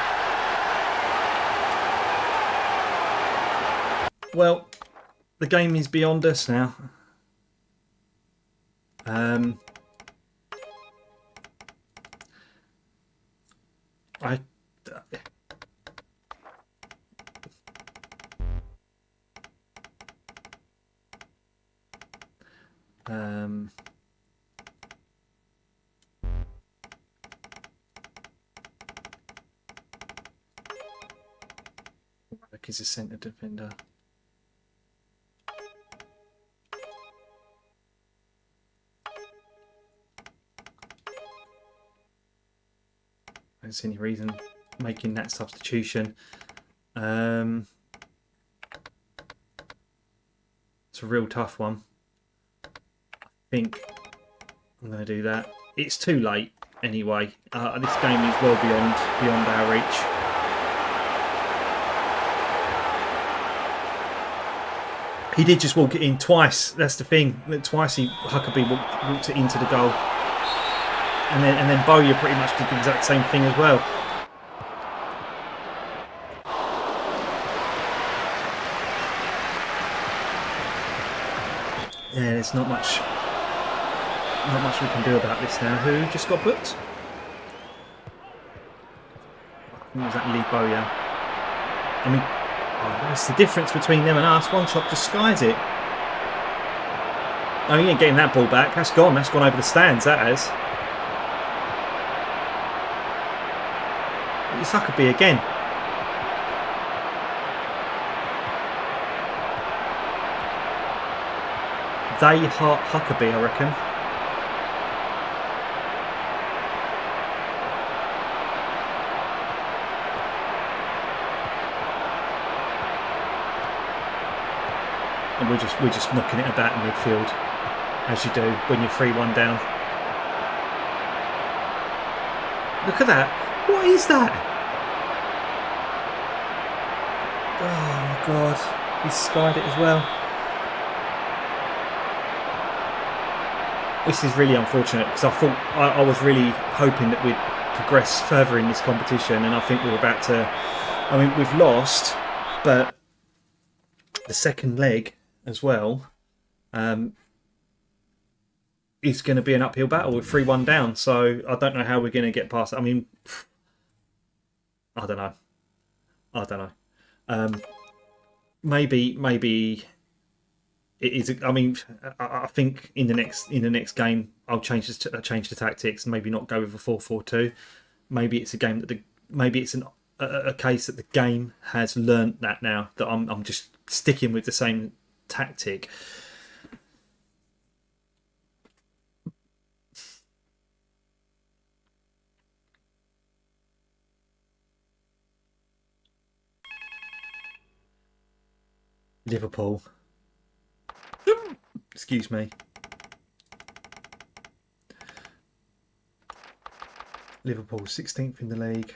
Well, the game is beyond us now. He's a centre defender. I don't see any reason making that substitution. It's a real tough one. I think I'm going to do that. It's too late anyway. This game is well beyond our reach. He did just walk it in twice. That's the thing. Twice Huckabee walked it into the goal, and then Bowyer pretty much did the exact same thing as well. Yeah, there's not much we can do about this now. Who just got booked? I think it was that Lee Bowyer. I mean, that's the difference between them and us. One shot just skies it. Oh, he ain't getting that ball back. That's gone. That's gone over the stands. That has. It's Huckabee again. They heart Huckabee, I reckon. And we're just knocking it about in midfield, as you do when you're 3-1 down. Look at that! What is that? Oh my god! He skied it as well. This is really unfortunate because I thought I was really hoping that we'd progress further in this competition, and I think we're about to. I mean, we've lost, but the second leg as well is going to be an uphill battle with 3-1 down. So I don't know how we're going to get past it. I mean, I don't know. Maybe it is. I mean, I think in the next game I'll change the tactics and maybe not go with a 4-4-2. Maybe it's a game that maybe it's a case that the game has learnt that now, that I'm just sticking with the same tactic. Liverpool. Excuse me. Liverpool 16th in the league.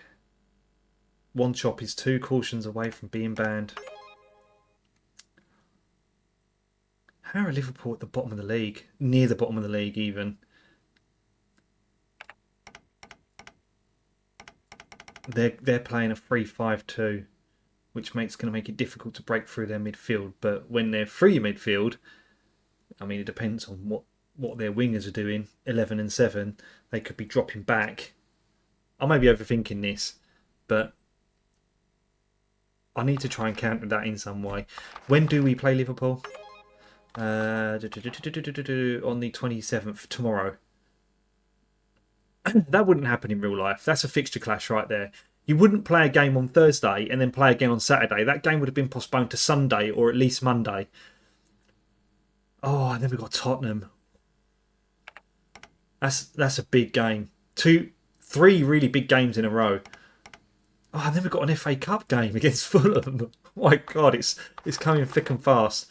One chop is 2 cautions away from being banned. How are Liverpool at the bottom of the league? Near the bottom of the league even. They're playing a 3-5-2, which going to make it difficult to break through their midfield. But when they're through your midfield, I mean, it depends on what their wingers are doing. 11 and 7, they could be dropping back. I may be overthinking this, but I need to try and counter that in some way. When do we play Liverpool? On the 27th, tomorrow. That wouldn't happen in real life. That's a fixture clash right there. You wouldn't play a game on Thursday and then play again on Saturday. That game would have been postponed to Sunday or at least Monday. Oh, and then we've got Tottenham. That's a big game. 3 really big games in a row. Oh, I never got an FA Cup game against Fulham. Oh my God, it's coming thick and fast.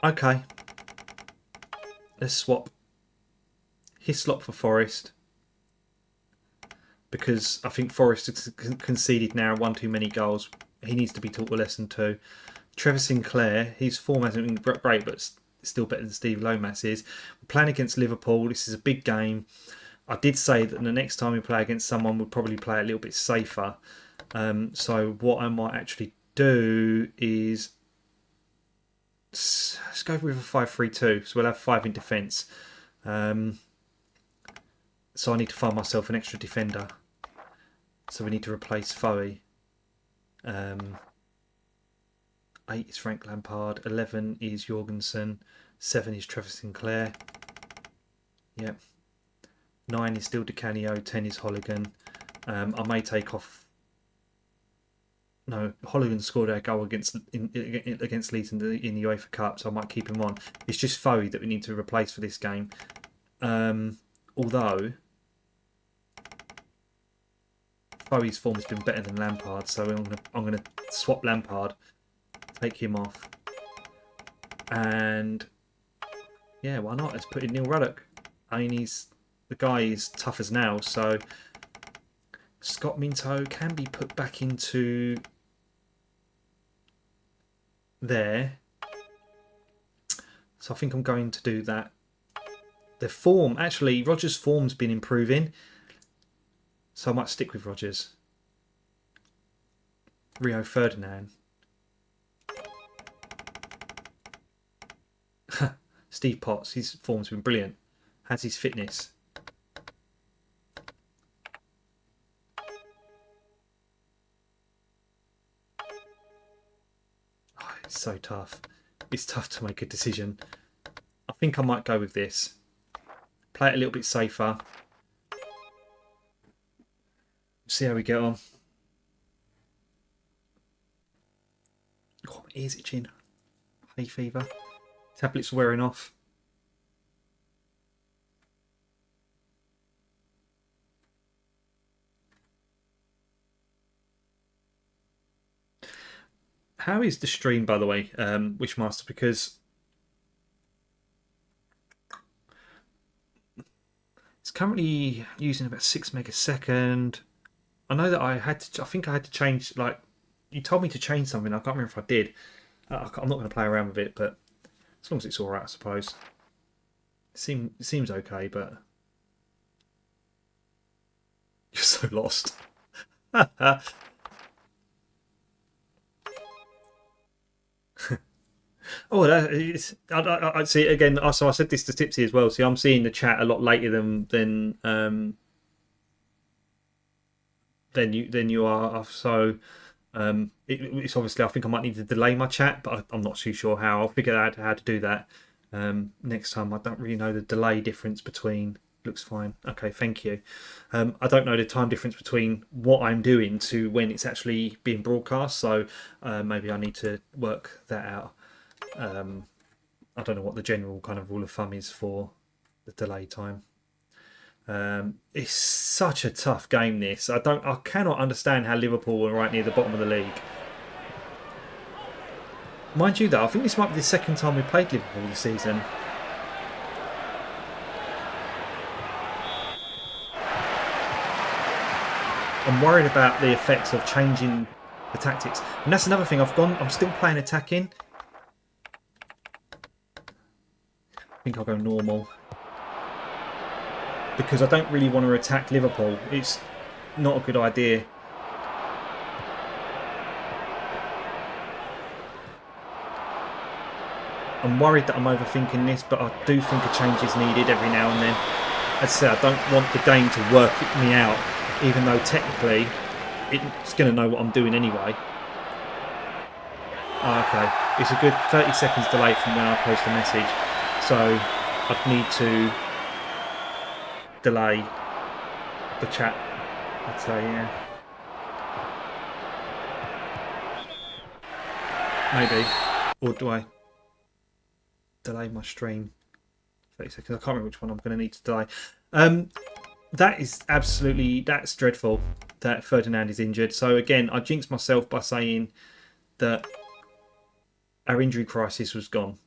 Okay, let's swap Hislop for Forest, because I think Forest has conceded now one too many goals. He needs to be taught a lesson too. Trevor Sinclair, his form hasn't been great, but still better than Steve Lomas is. We're playing against Liverpool. This is a big game. I did say that the next time we play against someone, we'll probably play a little bit safer. So what I might actually do is let's go with a 5-3-2. So we'll have 5 in defence. So I need to find myself an extra defender. So we need to replace Foe. 8 is Frank Lampard. 11 is Jorgensen. 7 is Trevor Sinclair. Yep. 9 is still Di Canio. 10 is Holligan. I may take off. No, Holligan scored our goal against Leeds in the UEFA Cup, so I might keep him on. It's just Foe that we need to replace for this game. Although Foe's form has been better than Lampard, so I'm gonna swap Lampard, take him off, and yeah, why not? Let's put in Neil Ruddock. I mean, the guy is tough as nails, so Scott Minto can be put back into there. So I think I'm going to do that. The form, actually, Rodgers' form's been improving, so I might stick with Rodgers. Rio Ferdinand. Steve Potts, his form's been brilliant. Has his fitness. Oh, it's so tough. It's tough to make a decision. I think I might go with this. Play it a little bit safer. See how we get on. Oh, my ears itching. Hay fever. Tablet's wearing off. How is the stream, by the way, Wishmaster? Because it's currently using about 6 megasecond. I know that I think I had to change. Like, you told me to change something. I can't remember if I did. I'm not going to play around with it, but as long as it's all right, I suppose. It seems okay, but you're so lost. Oh, I see again. So I said this to Tipsy as well. See, I'm seeing the chat a lot later than you are. So it's obviously, I think I might need to delay my chat, but I'm not too sure how. I'll figure out how to do that next time. I don't really know the delay difference between. Looks fine. Okay, thank you. I don't know the time difference between what I'm doing to when it's actually being broadcast, so maybe I need to work that out. I don't know what the general kind of rule of thumb is for the delay time. It's such a tough game, this. I cannot understand how Liverpool are right near the bottom of the league. Mind you though, I think this might be the second time we played Liverpool this season. I'm worried about the effects of changing the tactics. And that's another thing. I'm still playing attacking. I think I'll go normal. Because I don't really want to attack Liverpool. It's not a good idea. I'm worried that I'm overthinking this, but I do think a change is needed every now and then. As I said, I don't want the game to work me out, even though technically it's going to know what I'm doing anyway. Okay, it's a good 30 seconds delay from when I post a message, so I'd need to delay the chat, I'd say, yeah. Maybe. Or do I delay my stream 30 seconds? I can't remember which one I'm going to need to delay. That is absolutely, that's dreadful that Ferdinand is injured. So again, I jinxed myself by saying that our injury crisis was gone.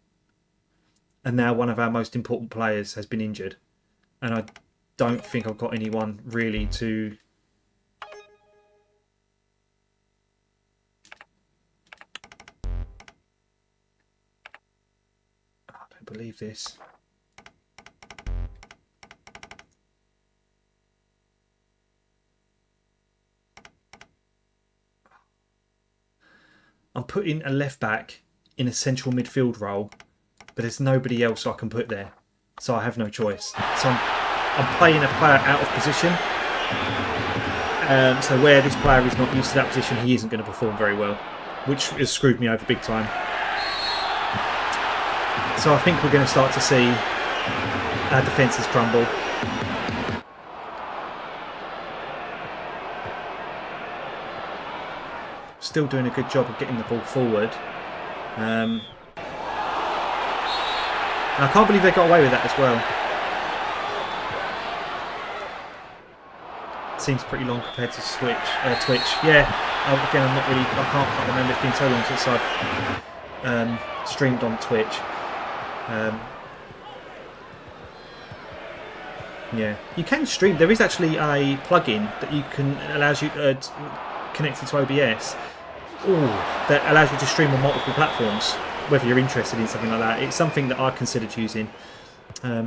And now one of our most important players has been injured. And I don't think I've got anyone really to... I don't believe this. I'm putting a left back in a central midfield role, but there's nobody else I can put there, so I have no choice. So I'm playing a player out of position. So where this player is not used to that position, he isn't going to perform very well, which has screwed me over big time. So I think we're going to start to see our defences crumble. Still doing a good job of getting the ball forward. And I can't believe they got away with that as well. Seems pretty long compared to Twitch. Yeah, again, I'm not really, I can't remember. It's been so long since I've streamed on Twitch. Yeah, you can stream. There is actually a plugin that you can allows you connected to OBS. That allows you to stream on multiple platforms. Whether you're interested in something like that, it's something that I considered using.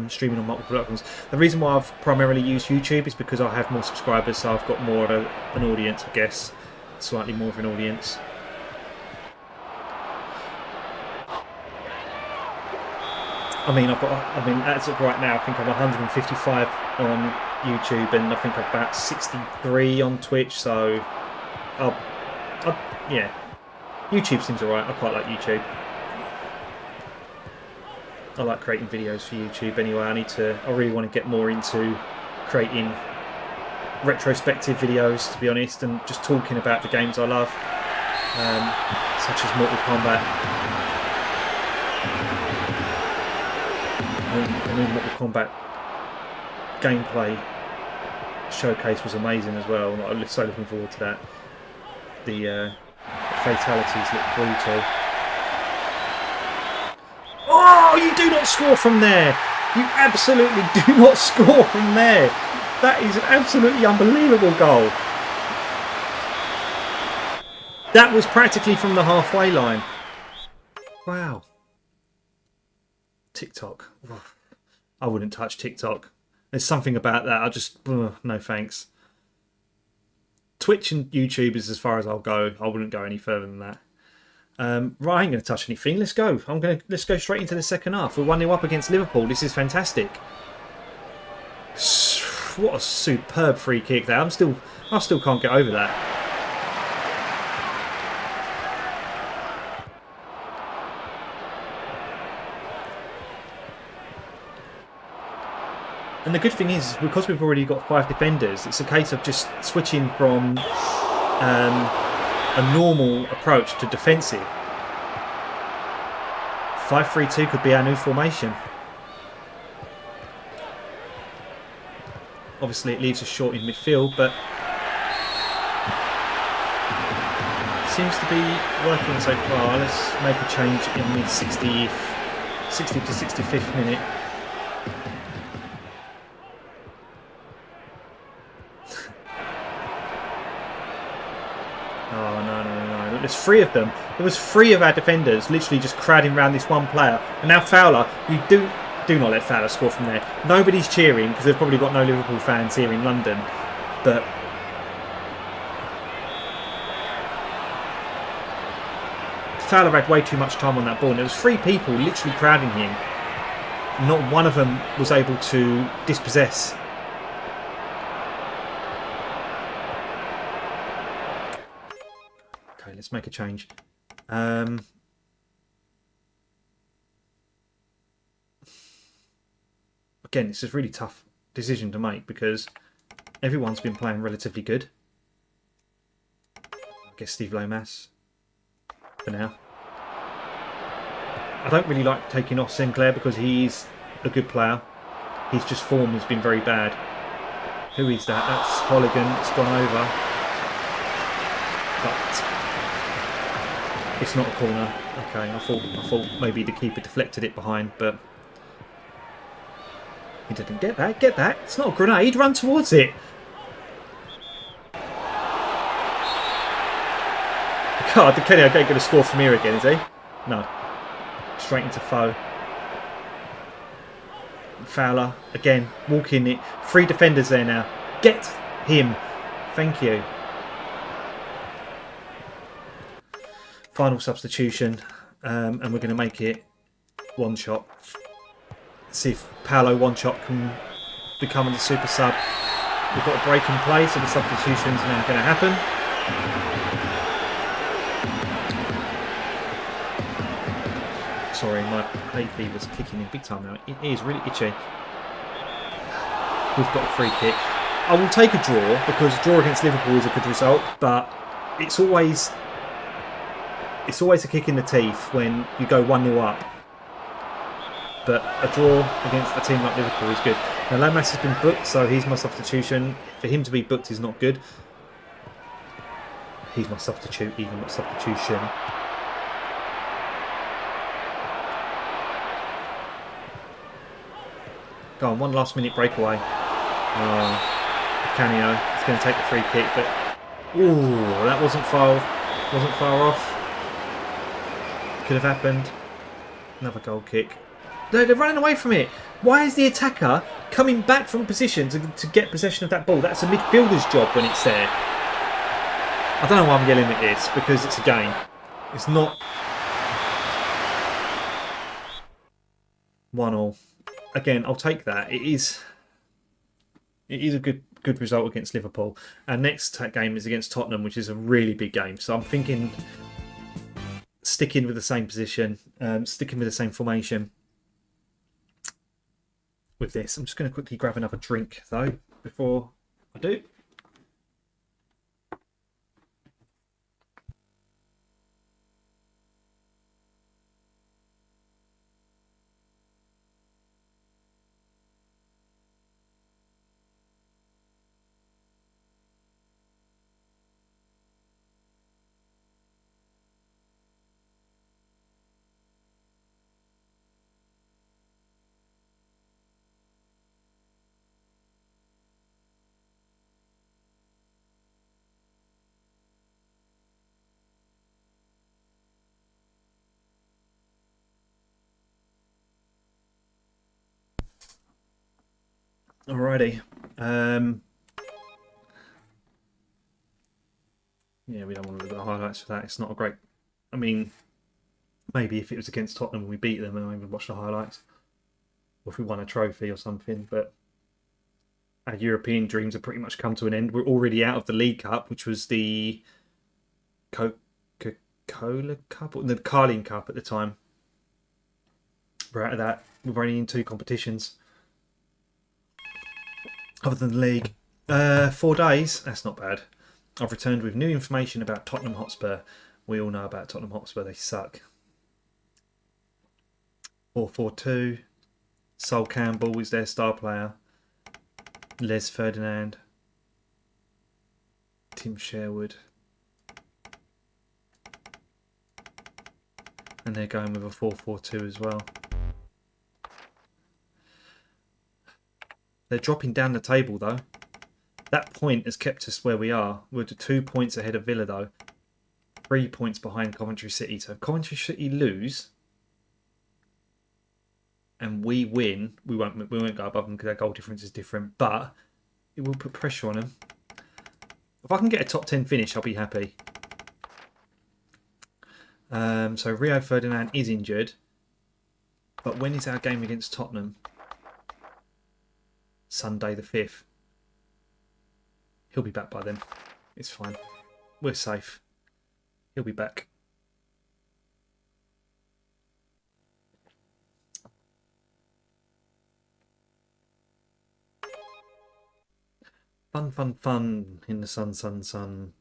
Streaming on multiple platforms. The reason why I've primarily used YouTube is because I have more subscribers, so I've got more of an audience, I guess. Slightly more of an audience. I mean, as of right now, I think I'm 155 on YouTube, and I think I'm about 63 on Twitch. So, yeah, YouTube seems alright. I quite like YouTube. I like creating videos for YouTube anyway. I really want to get more into creating retrospective videos, to be honest, and just talking about the games I love, such as Mortal Kombat. The new Mortal Kombat gameplay showcase was amazing as well. I'm so looking forward to that. The fatalities look brutal. Oh, you do not score from there! You absolutely do not score from there! That is an absolutely unbelievable goal. That was practically from the halfway line. Wow. TikTok. I wouldn't touch TikTok. There's something about that. I just... no thanks. Twitch and YouTube is as far as I'll go. I wouldn't go any further than that. Right, I ain't going to touch anything. Let's go. Let's go straight into the second half. We're 1-0 up against Liverpool. This is fantastic. What a superb free kick there. I still can't get over that. And the good thing is, because we've already got 5 defenders, it's a case of just switching from a normal approach to defensive. 5-3-2 could be our new formation. Obviously it leaves us short in midfield, but seems to be working so far. Let's make a change in the 60 to 65th minute. There's 3 of them. There was 3 of our defenders literally just crowding around this one player. And now Fowler, you do not let Fowler score from there. Nobody's cheering because they've probably got no Liverpool fans here in London. But Fowler had way too much time on that ball. And there was 3 people literally crowding him. Not one of them was able to dispossess. Let's make a change. Again, it's a really tough decision to make because everyone's been playing relatively good. I guess Steve Lomas for now. I don't really like taking off Sinclair because he's a good player. His just form has been very bad. Who is that? That's Holligan. It's gone over. But it's not a corner. Okay, I thought maybe the keeper deflected it behind, but he didn't get that. Get that. It's not a grenade. Run towards it. God, Kenny O'Gay going to score from here again, is he? No. Straight into Foe. Fowler again, walking it. 3 defenders there now. Get him. Thank you. Final substitution, and we're going to make it one shot. See if Paolo one shot can become the super sub. We've got a break in play, so the substitution's now going to happen. Sorry, my hay fever's kicking in big time now. It is really itchy. We've got a free kick. I will take a draw because a draw against Liverpool is a good result, but it's always a kick in the teeth when you go 1-0 up. But a draw against a team like Liverpool is good. Now Lamas has been booked, so he's my substitution. For him to be booked is not good. He's my substitute, even not substitution. Go on, one last minute breakaway. Canio is going to take the free kick, but ooh, that wasn't far off. Could have happened. Another goal kick. No, they're running away from it. Why is the attacker coming back from position to get possession of that ball? That's a midfielder's job when it's there. I don't know why I'm yelling at this, because it's a game. It's not 1-1. Again, I'll take that. It is a good result against Liverpool. Our next game is against Tottenham, which is a really big game. So I'm thinking sticking with the same position, sticking with the same formation with this. I'm just going to quickly grab another drink, though, before I do. Alrighty. Yeah, we don't want to look at the highlights for that. It's not a great... I mean, maybe if it was against Tottenham and we beat them and I even watch the highlights. Or if we won a trophy or something. But our European dreams have pretty much come to an end. We're already out of the League Cup, which was the Coca-Cola Cup, or the Carling Cup at the time. We're out of that. We're only in 2 competitions. Other than the league. 4 days. That's not bad. I've returned with new information about Tottenham Hotspur. We all know about Tottenham Hotspur. They suck. 4-4-2. Sol Campbell is their star player. Les Ferdinand. Tim Sherwood. And they're going with a 4-4-2 as well. They're dropping down the table though. That point has kept us where we are. We're 2 points ahead of Villa though. 3 points behind Coventry City. So if Coventry City lose and we win, we won't go above them because our goal difference is different, but it will put pressure on them. If I can get a top 10 finish, I'll be happy. So Rio Ferdinand is injured. But when is our game against Tottenham? Sunday the 5th. He'll be back by then. It's fine. We're safe. He'll be back. Fun, fun, fun in the sun, sun, sun.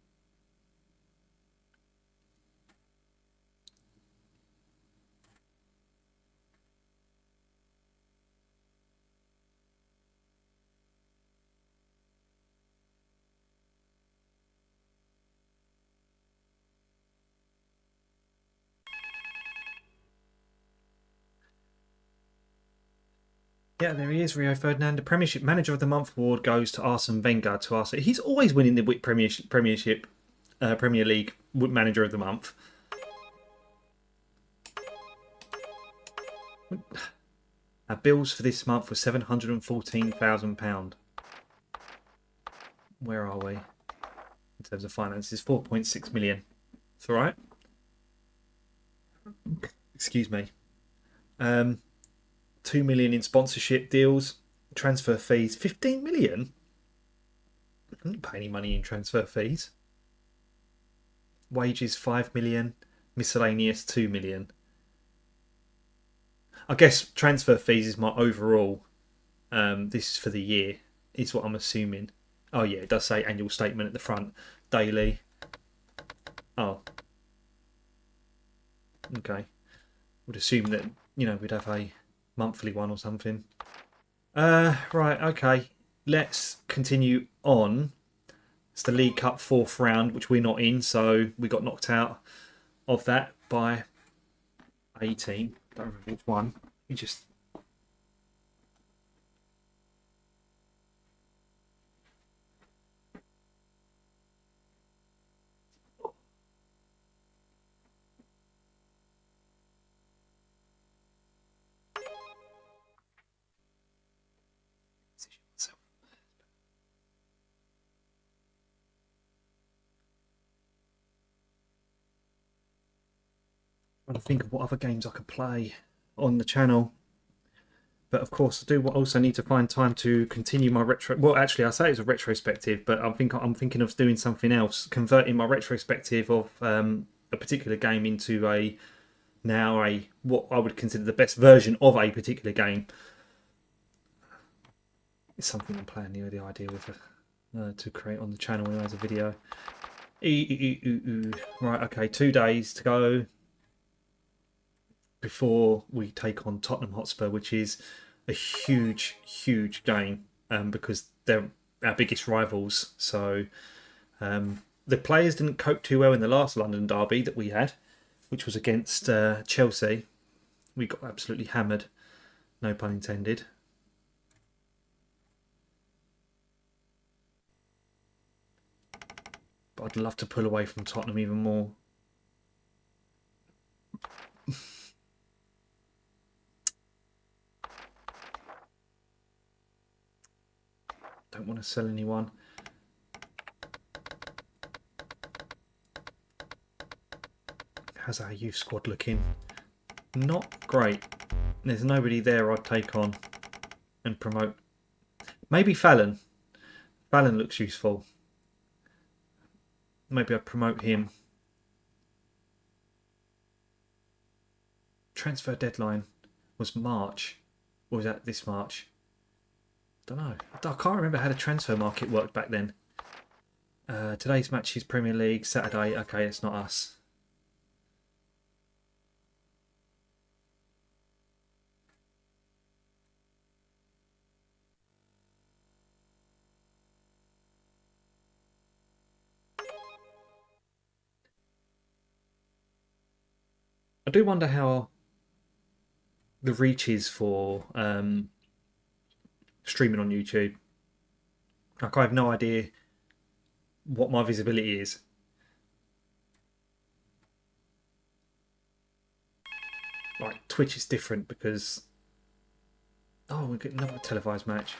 Yeah, there he is, Rio Ferdinand. The Premiership Manager of the Month award goes to Arsene Wenger. To Arsene, he's always winning the Premier League Manager of the Month. Our bills for this month were £714,000. Where are we in terms of finances? 4.6 million. It's all right. Excuse me. 2 million in sponsorship deals, transfer fees, 15 million. I didn't pay any money in transfer fees. Wages 5 million, miscellaneous 2 million. I guess transfer fees is my overall. This is for the year, is what I'm assuming. Oh yeah, it does say annual statement at the front, daily. Oh, okay. Would assume that we'd have a monthly one or something. Right, okay. Let's continue on. It's the League Cup 4th round, which we're not in, so we got knocked out of that by 18. Don't remember which one. We just. Trying to think of what other games I could play on the channel. But of course, I do also need to find time to continue my retro. Well, actually, I say it's a retrospective, but I'm thinking of doing something else, converting my retrospective of a particular game into what I would consider the best version of a particular game. It's something I'm playing the idea with to create on the channel as a video. Right, okay, 2 days to go before we take on Tottenham Hotspur, which is a huge game because they're our biggest rivals. So the players didn't cope too well in the last London derby that we had, which was against Chelsea. We got absolutely hammered, no pun intended. But I'd love to pull away from Tottenham even more. Don't want to sell anyone. How's our youth squad looking? Not great. There's nobody there I'd take on and promote. Maybe Fallon. Fallon looks useful. Maybe I'd promote him. Transfer deadline was March. Or was that this March? Don't know. I can't remember how the transfer market worked back then. Today's match is Premier League, Saturday. Okay, it's not us. I do wonder how the reach is for streaming on YouTube. Like, I have no idea what my visibility is. Like, Twitch is different because we get another televised match.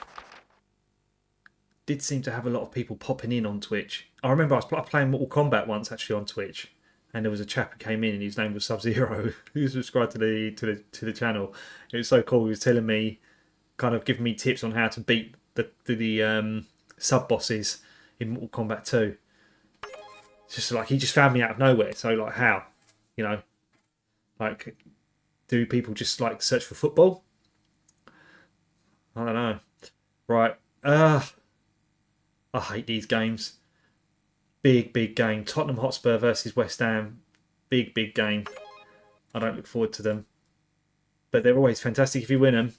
Did seem to have a lot of people popping in on Twitch. I remember I was playing Mortal Kombat once actually on Twitch, and there was a chap who came in and his name was Sub-Zero, who subscribed to the channel. It was so cool. He was telling me, kind of giving me tips on how to beat the sub bosses in Mortal Kombat 2. It's just like he just found me out of nowhere. So like, how, like, do people just like search for football? I don't know. Right. I hate these games. Big game. Tottenham Hotspur versus West Ham. Big game. I don't look forward to them. But they're always fantastic if you win them.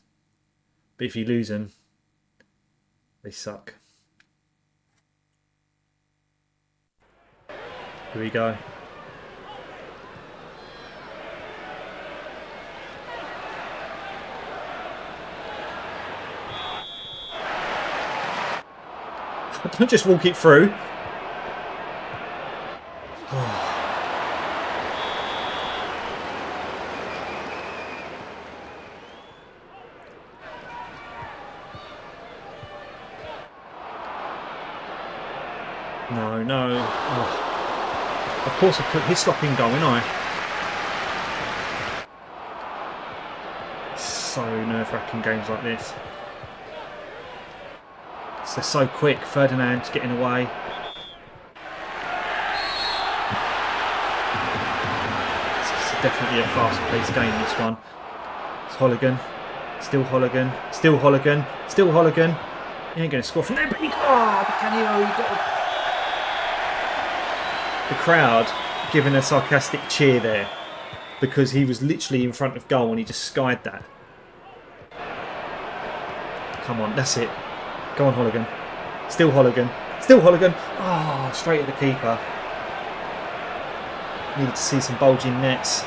But if you lose them, they suck. Here we go. Don't just walk it through. No, no. Oh. Of course I put Hislop in goal, ain't I? So nerve-wracking games like this. They're so quick. Ferdinand's getting away. It's definitely a fast-paced game, this one. It's Holligan. Still Holligan. Still Holligan. Still Holligan. He ain't going to score from there, but he... Oh, Canio, he got... The crowd giving a sarcastic cheer there because he was literally in front of goal and he just skied that. Come on, that's it. Go on, Holligan. Still Holligan. Still Holligan. Oh, straight at the keeper. Needed to see some bulging nets.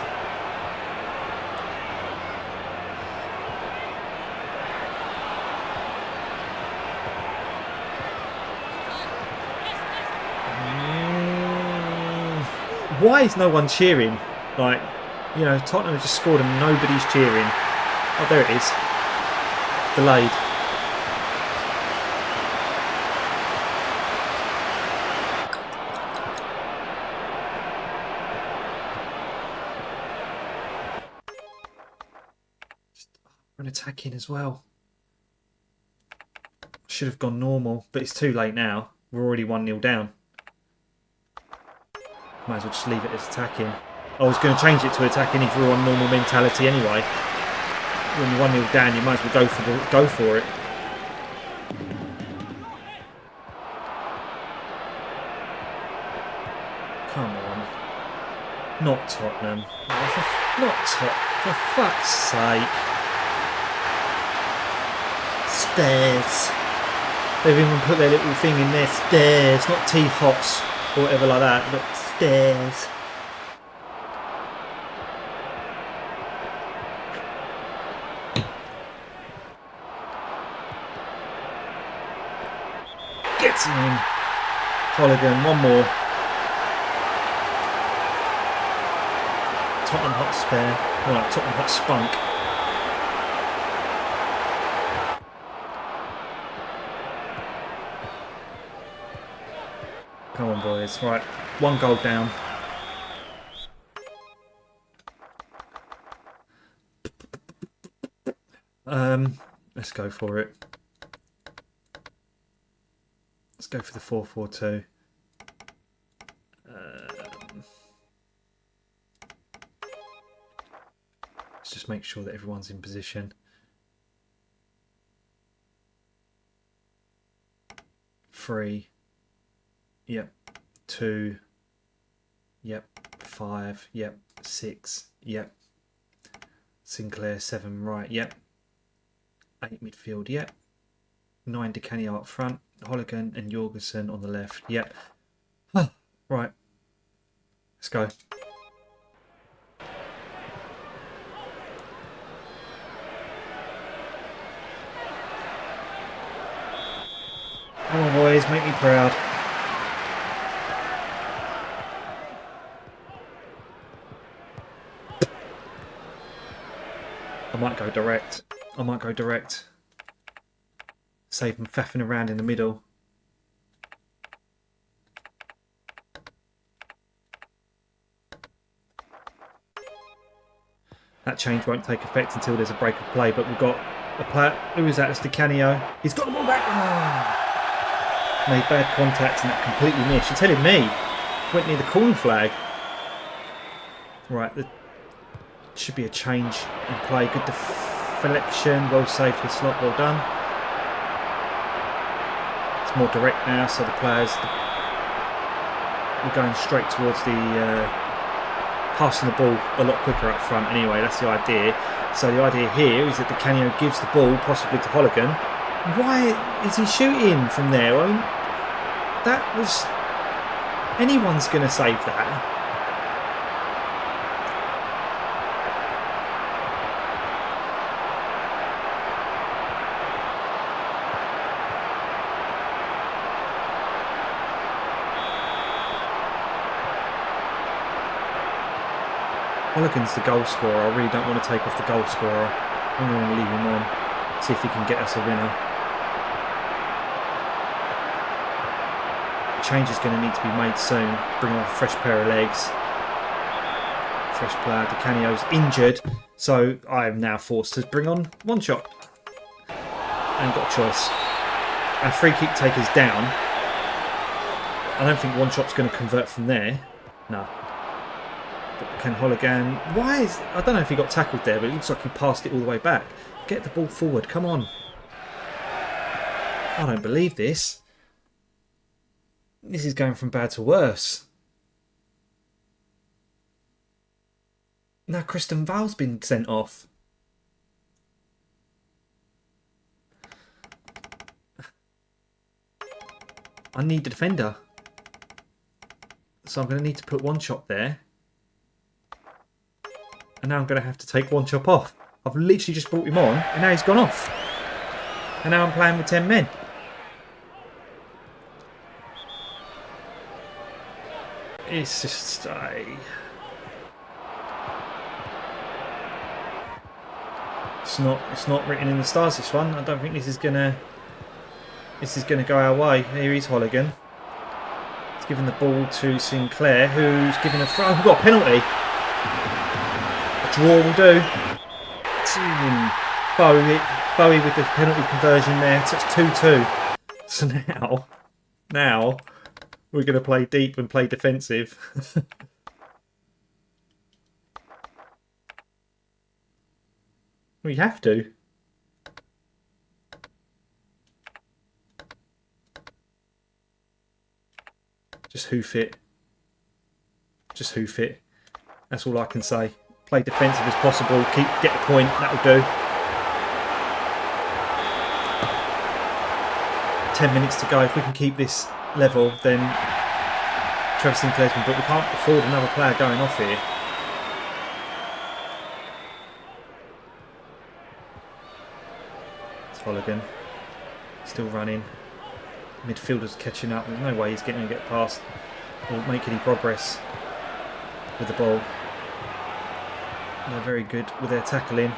Why is no one cheering? Like, you know, Tottenham have just scored and nobody's cheering. Oh, there it is. Delayed. An attacking as well. Should have gone normal, but it's too late now. We're already 1-0 down. Might as well just leave it as attacking. I was going to change it to attacking if we were on normal mentality anyway. When you're 1-0 down, you might as well go for it. Come on. Not Tottenham. Not Tottenham. For fuck's sake. Stairs. They've even put their little thing in there. Stairs. Not T-Hots or whatever like that, but stairs. Gets in. Holligan, one more. Tottenham Hotspur. More like Tottenham Hot Spunk. Come on, boys. Right, 1 goal down. Let's go for it. Let's go for the 4-4-2. Let's just make sure that everyone's in position. 3. Yep. 2. Yep. 5. Yep. 6. Yep. Sinclair 7. Right. Yep. 8 midfield. Yep. 9 Di Canio up front. Holligan and Jorgensen on the left. Yep. Right. Let's go. Come on, boys. Make me proud. I might go direct. Save them faffing around in the middle. That change won't take effect until there's a break of play, but we've got a player. Who is that? It's Di Canio. He's got the ball back. Oh. Made bad contact and that completely missed. You're telling me? Went near the corner flag. Right, there should be a change in play. Good deflection. Well saved his slot. Well done. It's more direct now, so the players are going straight towards the passing the ball a lot quicker up front. Anyway, that's the idea. So the idea here is that Di Canio gives the ball possibly to Holligan. Why is he shooting from there? I mean, that was... Anyone's going to save that. Mulligan's the goal scorer. I really don't want to take off the goal scorer. I'm going to leave him on. See if he can get us a winner. The change is going to need to be made soon. Bring on a fresh pair of legs. Fresh player. Di Canio's injured. So I am now forced to bring on One Shot. I ain't got a choice. Our free kick taker's down. I don't think One Shot's going to convert from there. No. But Ken Holigan, I don't know if he got tackled there, but it looks like he passed it all the way back. Get the ball forward, come on. I don't believe this. This is going from bad to worse. Now Kristen Val's been sent off. I need a defender. So I'm going to need to put One Shot there. And now I'm going to have to take One Shot off. I've literally just brought him on and now he's gone off. And now I'm playing with 10 men. It's just... It's not written in the stars, this one. I don't think this is gonna go our way. Here is Holigan. He's giving the ball to Sinclair, who's giving a throw. We've got a penalty. A draw will do. Bowie with the penalty conversion there. So it's 2-2. So now we're going to play deep and play defensive. We have to. Just hoof it. Just hoof it. That's all I can say. Play defensive as possible. Get the point. That'll do. 10 minutes to go. If we can keep this level, then Trevor Sinclair's been, but we can't afford another player going off here. It's Holigan. Still running. Midfielder's catching up. There's no way he's going to get past or make any progress with the ball. They're very good with their tackling.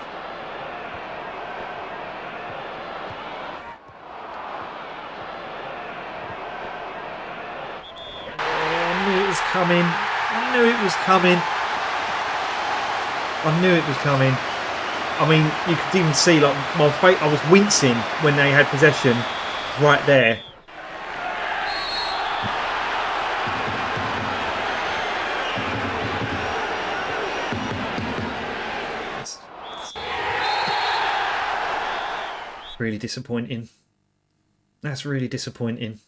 I knew it was coming. I knew it was coming. I knew it was coming. I mean, you could even see, like, my face, I was wincing when they had possession right there. Really disappointing. That's really disappointing.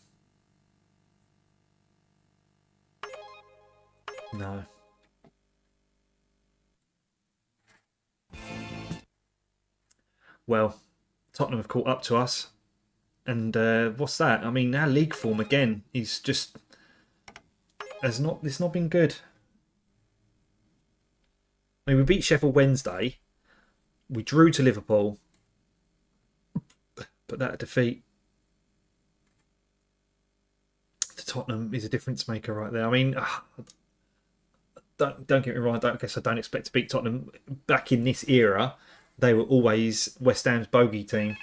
No. Well, Tottenham have caught up to us. And what's that? I mean, our league form again is just... it's not been good. I mean, we beat Sheffield Wednesday. We drew to Liverpool. But that defeat to Tottenham is a difference maker right there. I mean, don't get me wrong. I don't expect to beat Tottenham. Back in this era, they were always West Ham's bogey team.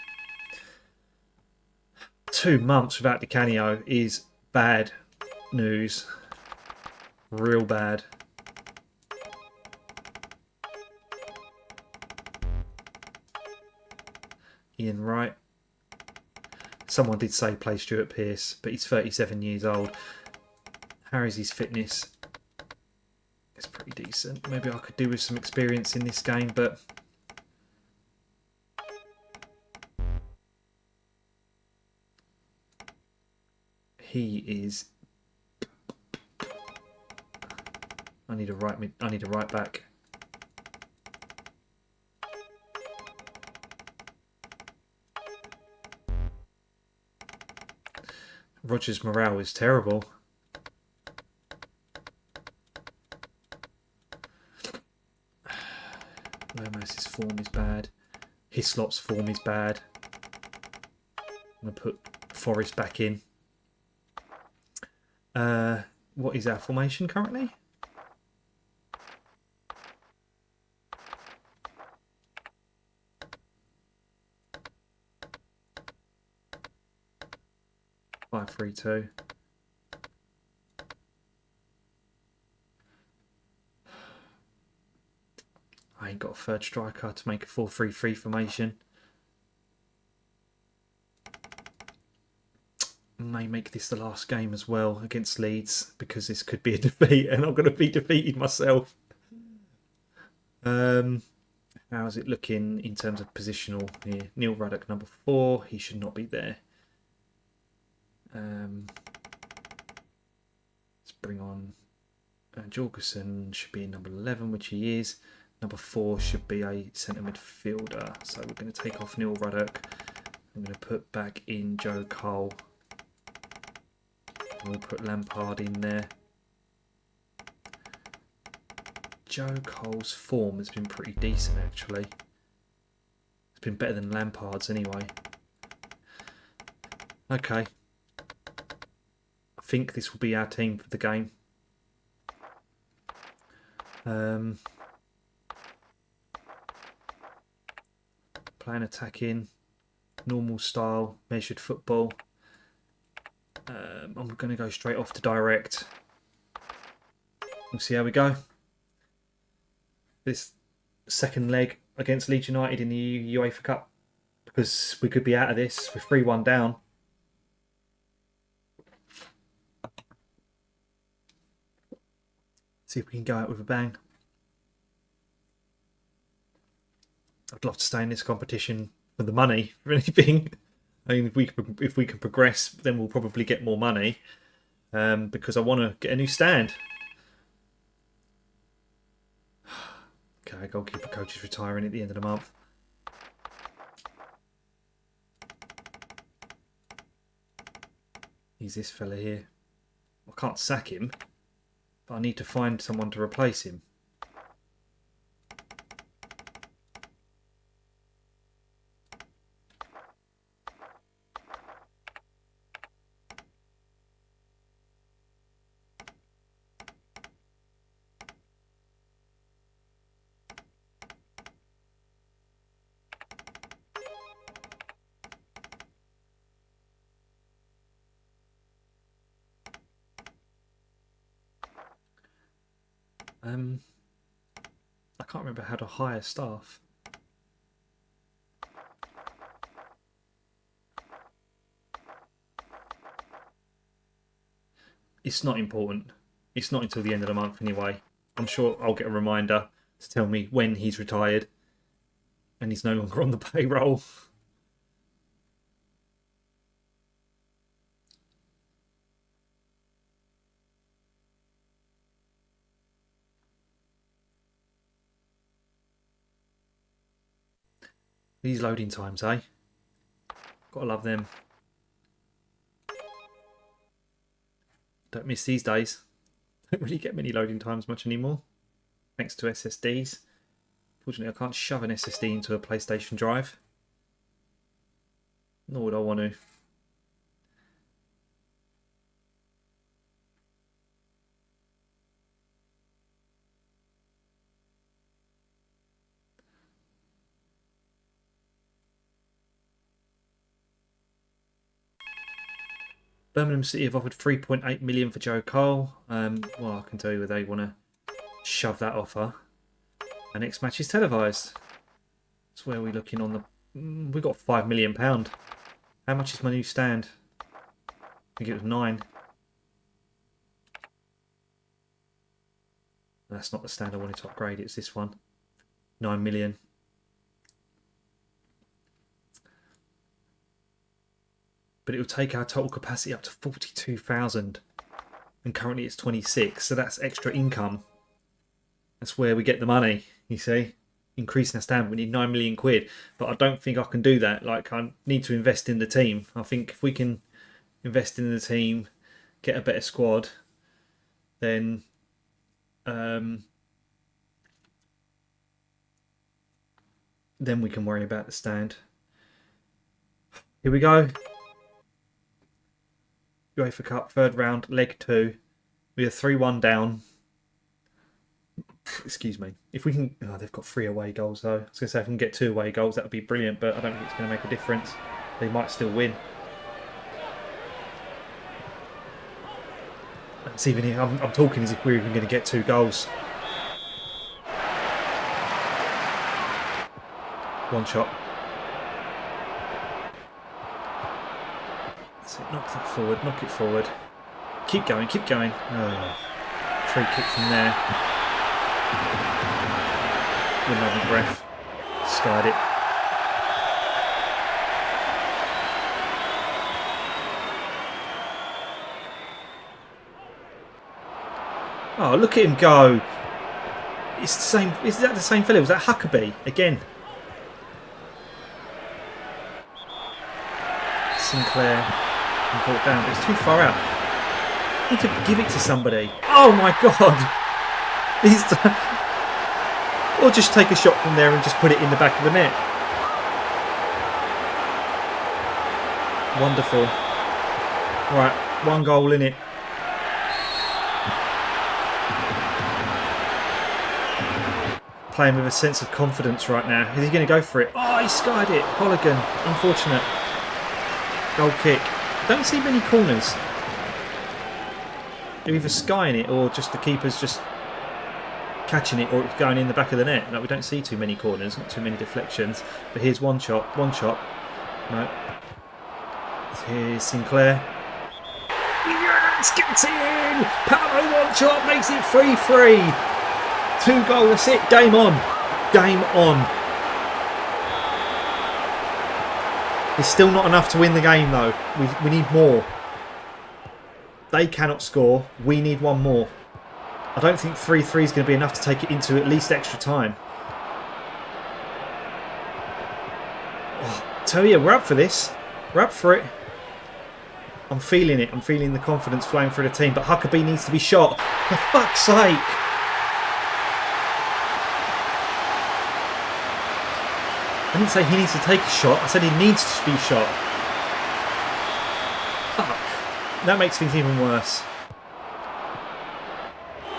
2 months without Di Canio is bad news. Real bad. Ian Wright. Someone did say play Stuart Pearce, but he's 37 years old. How is his fitness? It's pretty decent. Maybe I could do with some experience in this game, but... he is... I need a right back. Roger's morale is terrible. Lomas's form is bad. Hislop's form is bad. I'm going to put Forrest back in. What is our formation currently? 5-3-2. I ain't got a third striker to make a 4-3-3 formation. May make this the last game as well against Leeds, because this could be a defeat and I'm going to be defeated myself. How's it looking in terms of positional here? Neil Ruddock, number 4. He should not be there. Let's bring on Jorgensen. Should be in number 11, which he is. Number 4 should be a centre midfielder. So we're going to take off Neil Ruddock. I'm going to put back in Joe Cole. We'll put Lampard in there. Joe Cole's form has been pretty decent, actually. It's been better than Lampard's anyway. Okay. I think this will be our team for the game. Playing attacking, normal style, measured football. I'm going to go straight off to direct. We'll see how we go. This second leg against Leeds United in the UEFA Cup, because we could be out of this with 3-1 down. See if we can go out with a bang. I'd love to stay in this competition for the money, for anything. I mean, if we can progress, then we'll probably get more money. Because I want to get a new stand. Okay, goalkeeper coach is retiring at the end of the month. He's this fella here. I can't sack him, but I need to find someone to replace him. I can't remember how to hire staff. It's not important. It's not until the end of the month anyway. I'm sure I'll get a reminder to tell me when he's retired and he's no longer on the payroll. These loading times, eh? Gotta love them. Don't miss these days. Don't really get many loading times much anymore, thanks to SSDs. Fortunately, I can't shove an SSD into a PlayStation drive. Nor would I want to. Birmingham City have offered 3.8 million for Joe Cole. Well, I can tell you where they want to shove that offer. Our next match is televised. That's where we're looking on the... we got £5 million. How much is my new stand? I think it was 9. That's not the stand I wanted to upgrade. It's this one. 9 million. But it will take our total capacity up to 42,000. And currently it's 26, so that's extra income. That's where we get the money, you see. Increasing our stand, we need 9 million quid. But I don't think I can do that. Like, I need to invest in the team. I think if we can invest in the team, get a better squad, then we can worry about the stand. Here we go. UEFA Cup, third round, leg 2. We are 3-1 down. Excuse me. If we can... oh, they've got 3 away goals, though. I was going to say, if we can get 2 away goals, that would be brilliant, but I don't think it's going to make a difference. They might still win. It's even here. I'm talking as if we're even going to get 2 goals. One shot. That's it. Knock that forward. Knock it forward. Keep going. Keep going. Oh. Free kick from there. With another breath. Skied it. Oh, look at him go. It's the same. Is that the same fella? Was that Huckabee again? Sinclair and brought down, but it's too far out. I need to give it to somebody. Oh my god! He's done. Or just take a shot from there and just put it in the back of the net. Wonderful. Right, 1 goal in it. Playing with a sense of confidence right now. Is he going to go for it? Oh, he skied it. Holligan. Unfortunate. Goal kick. Don't see many corners. They're either skying it or just the keeper's just catching it or it's going in the back of the net. No, we don't see too many corners, not too many deflections. But here's one shot. One shot. No. Here's Sinclair. Yes! Gets in! Paolo one shot makes it 3-3. 2 goals, that's it. Game on. Game on. It's still not enough to win the game though. We need more. They cannot score. We need 1 more. I don't think 3-3 is going to be enough to take it into at least extra time. Oh, tell you, we're up for this. We're up for it. I'm feeling it. I'm feeling the confidence flowing through the team. But Huckabee needs to be shot. For fuck's sake. I didn't say he needs to take a shot. I said he needs to be shot. Fuck. That makes things even worse.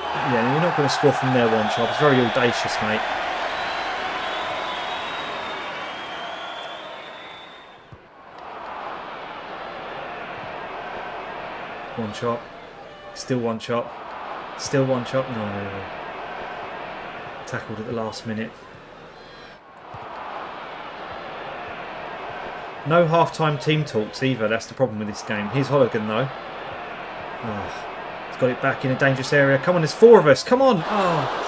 Yeah, you're not going to score from there, one shot. It's very audacious, mate. One shot. Still one shot. Still one shot. No. Tackled at the last minute. No half-time team talks either. That's the problem with this game. Here's Holligan though. Oh, he's got it back in a dangerous area. Come on, there's 4 of us. Come on. Oh.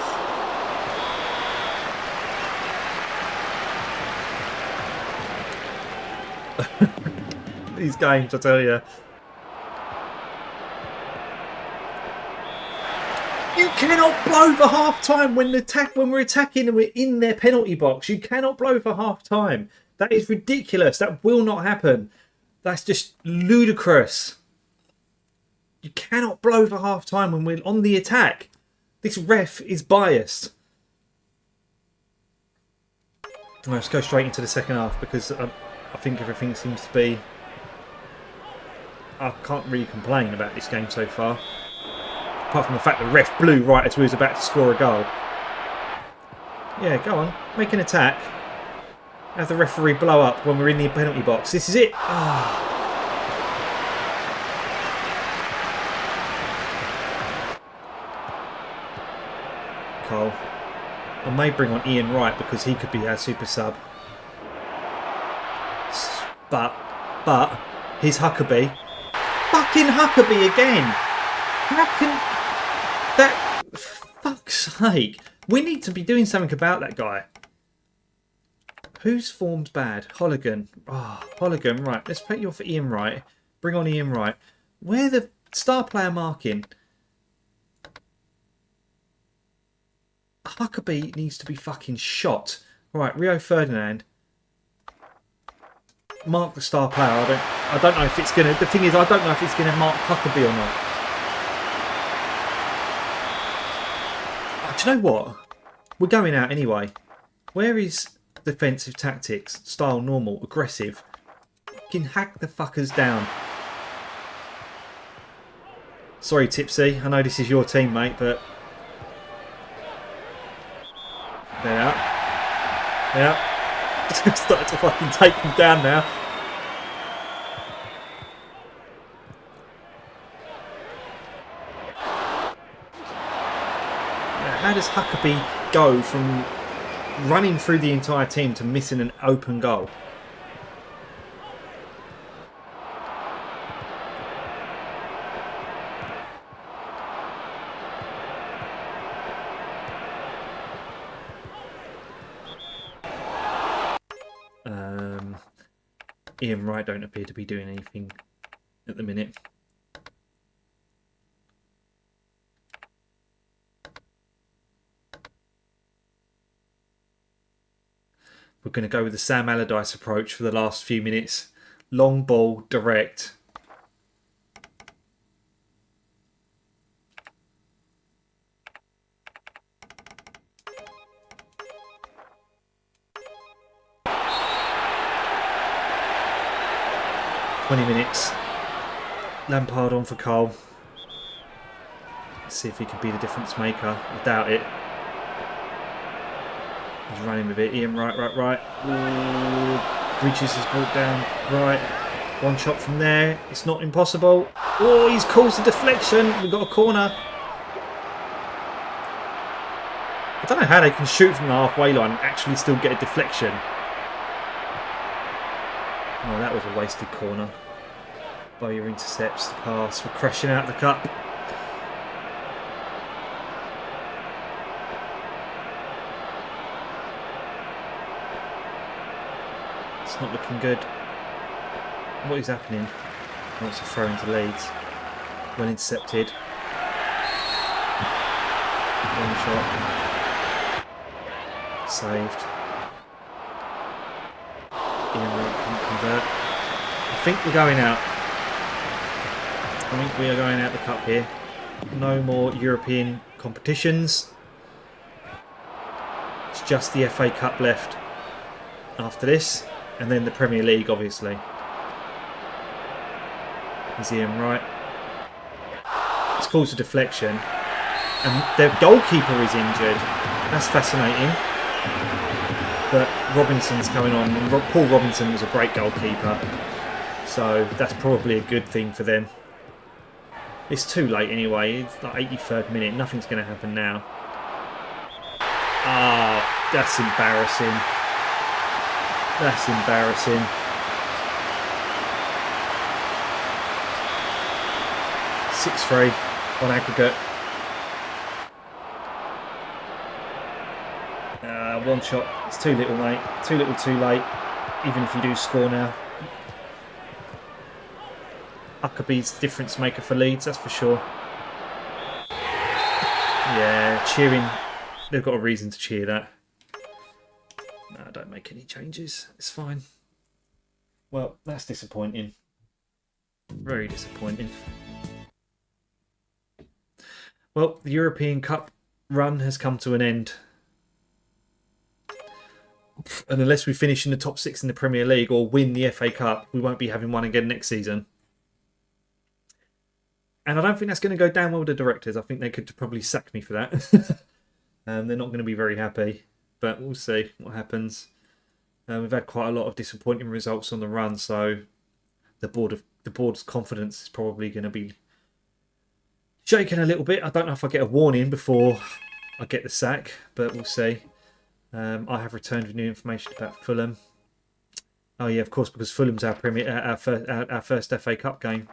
These games, I tell you. You cannot blow for half-time when we're attacking and we're in their penalty box. You cannot blow for half-time. That is ridiculous. That will not happen. That's just ludicrous. You cannot blow for half time when we're on the attack. This ref is biased. Let's go straight into the second half because I think everything seems to be... I can't really complain about this game so far. Apart from the fact the ref blew right as we was about to score a goal. Yeah, go on. Make an attack. Have the referee blow up when we're in the penalty box. This is it. Oh. Cole. I may bring on Ian Wright because he could be our super sub. But here's Huckabee. Fucking Huckabee again. How can that? For fuck's sake. We need to be doing something about that guy. Whose form's bad? Holligan. Oh, Holligan. Right, let's put you off for Ian Wright. Bring on Ian Wright. Where the star player marking? Huckabee needs to be fucking shot. Right, Rio Ferdinand. Mark the star player. I don't know if it's gonna. The thing is, I don't know if it's gonna mark Huckabee or not. Do you know what? We're going out anyway. Where is defensive tactics, style normal, aggressive? You can hack the fuckers down. Sorry, Tipsy. I know this is your team, mate, but there. Yeah. Starting to fucking take them down now. How does Huckabee go from running through the entire team to missing an open goal? Ian Wright don't appear to be doing anything at the minute. We're going to go with the Sam Allardyce approach for the last few minutes. Long ball, direct. Minutes. Lampard on for Cole. Let's see if he can be the difference maker. I doubt it. He's running with it. Ian right. Ooh. Bridges is brought down right. One shot from there. It's not impossible. Oh, he's caused a deflection. We've got a corner. I don't know how they can shoot from the halfway line and actually still get a deflection. Oh, that was a wasted corner. Bowyer intercepts the pass. We're crashing out the cup. It's not looking good. What is happening? Oh, it's a throw into Leeds. Well intercepted. One shot. Saved. Ian Wright can't convert. I think we're going out. I think we are going out the cup here. No more European competitions. It's just the FA Cup left after this. And then the Premier League, obviously. There's Ian Wright. It's caused a deflection. And their goalkeeper is injured. That's fascinating. But Robinson's coming on. And Paul Robinson was a great goalkeeper. So that's probably a good thing for them. It's too late anyway. It's like 83rd minute. Nothing's going to happen now. Ah, that's embarrassing. That's embarrassing. (6-3) on aggregate. One shot. It's too little, mate. Too little, too late. Even if you do score now. Huckabee's difference maker for Leeds, that's for sure. Yeah, cheering. They've got a reason to cheer that. No, don't make any changes. It's fine. Well, that's disappointing. Very disappointing. Well, the European Cup run has come to an end. And unless we finish in the top 6 in the Premier League or win the FA Cup, we won't be having one again next season. And I don't think that's going to go down well with the directors. I think they could probably sack me for that. They're not going to be very happy. But we'll see what happens. We've had quite a lot of disappointing results on the run, so the board's confidence is probably going to be shaken a little bit. I don't know if I get a warning before I get the sack, but we'll see. I have returned with new information about Fulham. Oh yeah, of course, because Fulham's our first FA Cup game.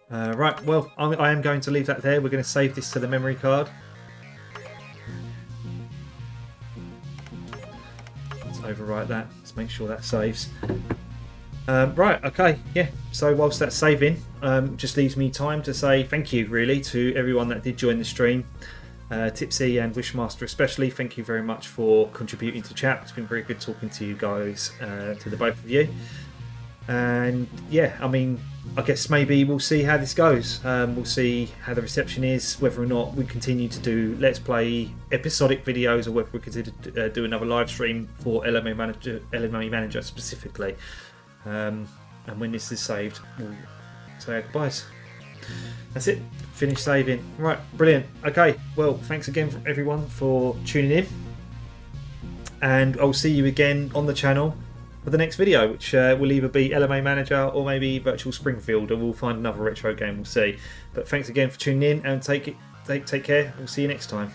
Right, well, I am going to leave that there. We're going to save this to the memory card. Let's overwrite that. Let's make sure that saves. Right, okay, yeah. So whilst that's saving, just leaves me time to say thank you, really, to everyone that did join the stream. Tipsy and Wishmaster especially, thank you very much for contributing to chat. It's been very good talking to you guys, to the both of you. And yeah, I mean, I guess maybe we'll see how this goes. We'll see how the reception is, whether or not we continue to do Let's Play episodic videos, or whether we consider do another live stream for LMA Manager specifically. And when this is saved, we'll say our goodbyes. That's it. Finish saving. Right, brilliant. Okay, well, thanks again for everyone for tuning in. And I'll see you again on the channel for the next video, which will either be LMA Manager or maybe Virtual Springfield, or we'll find another retro game, we'll see. But thanks again for tuning in, and take Take care. We'll see you next time.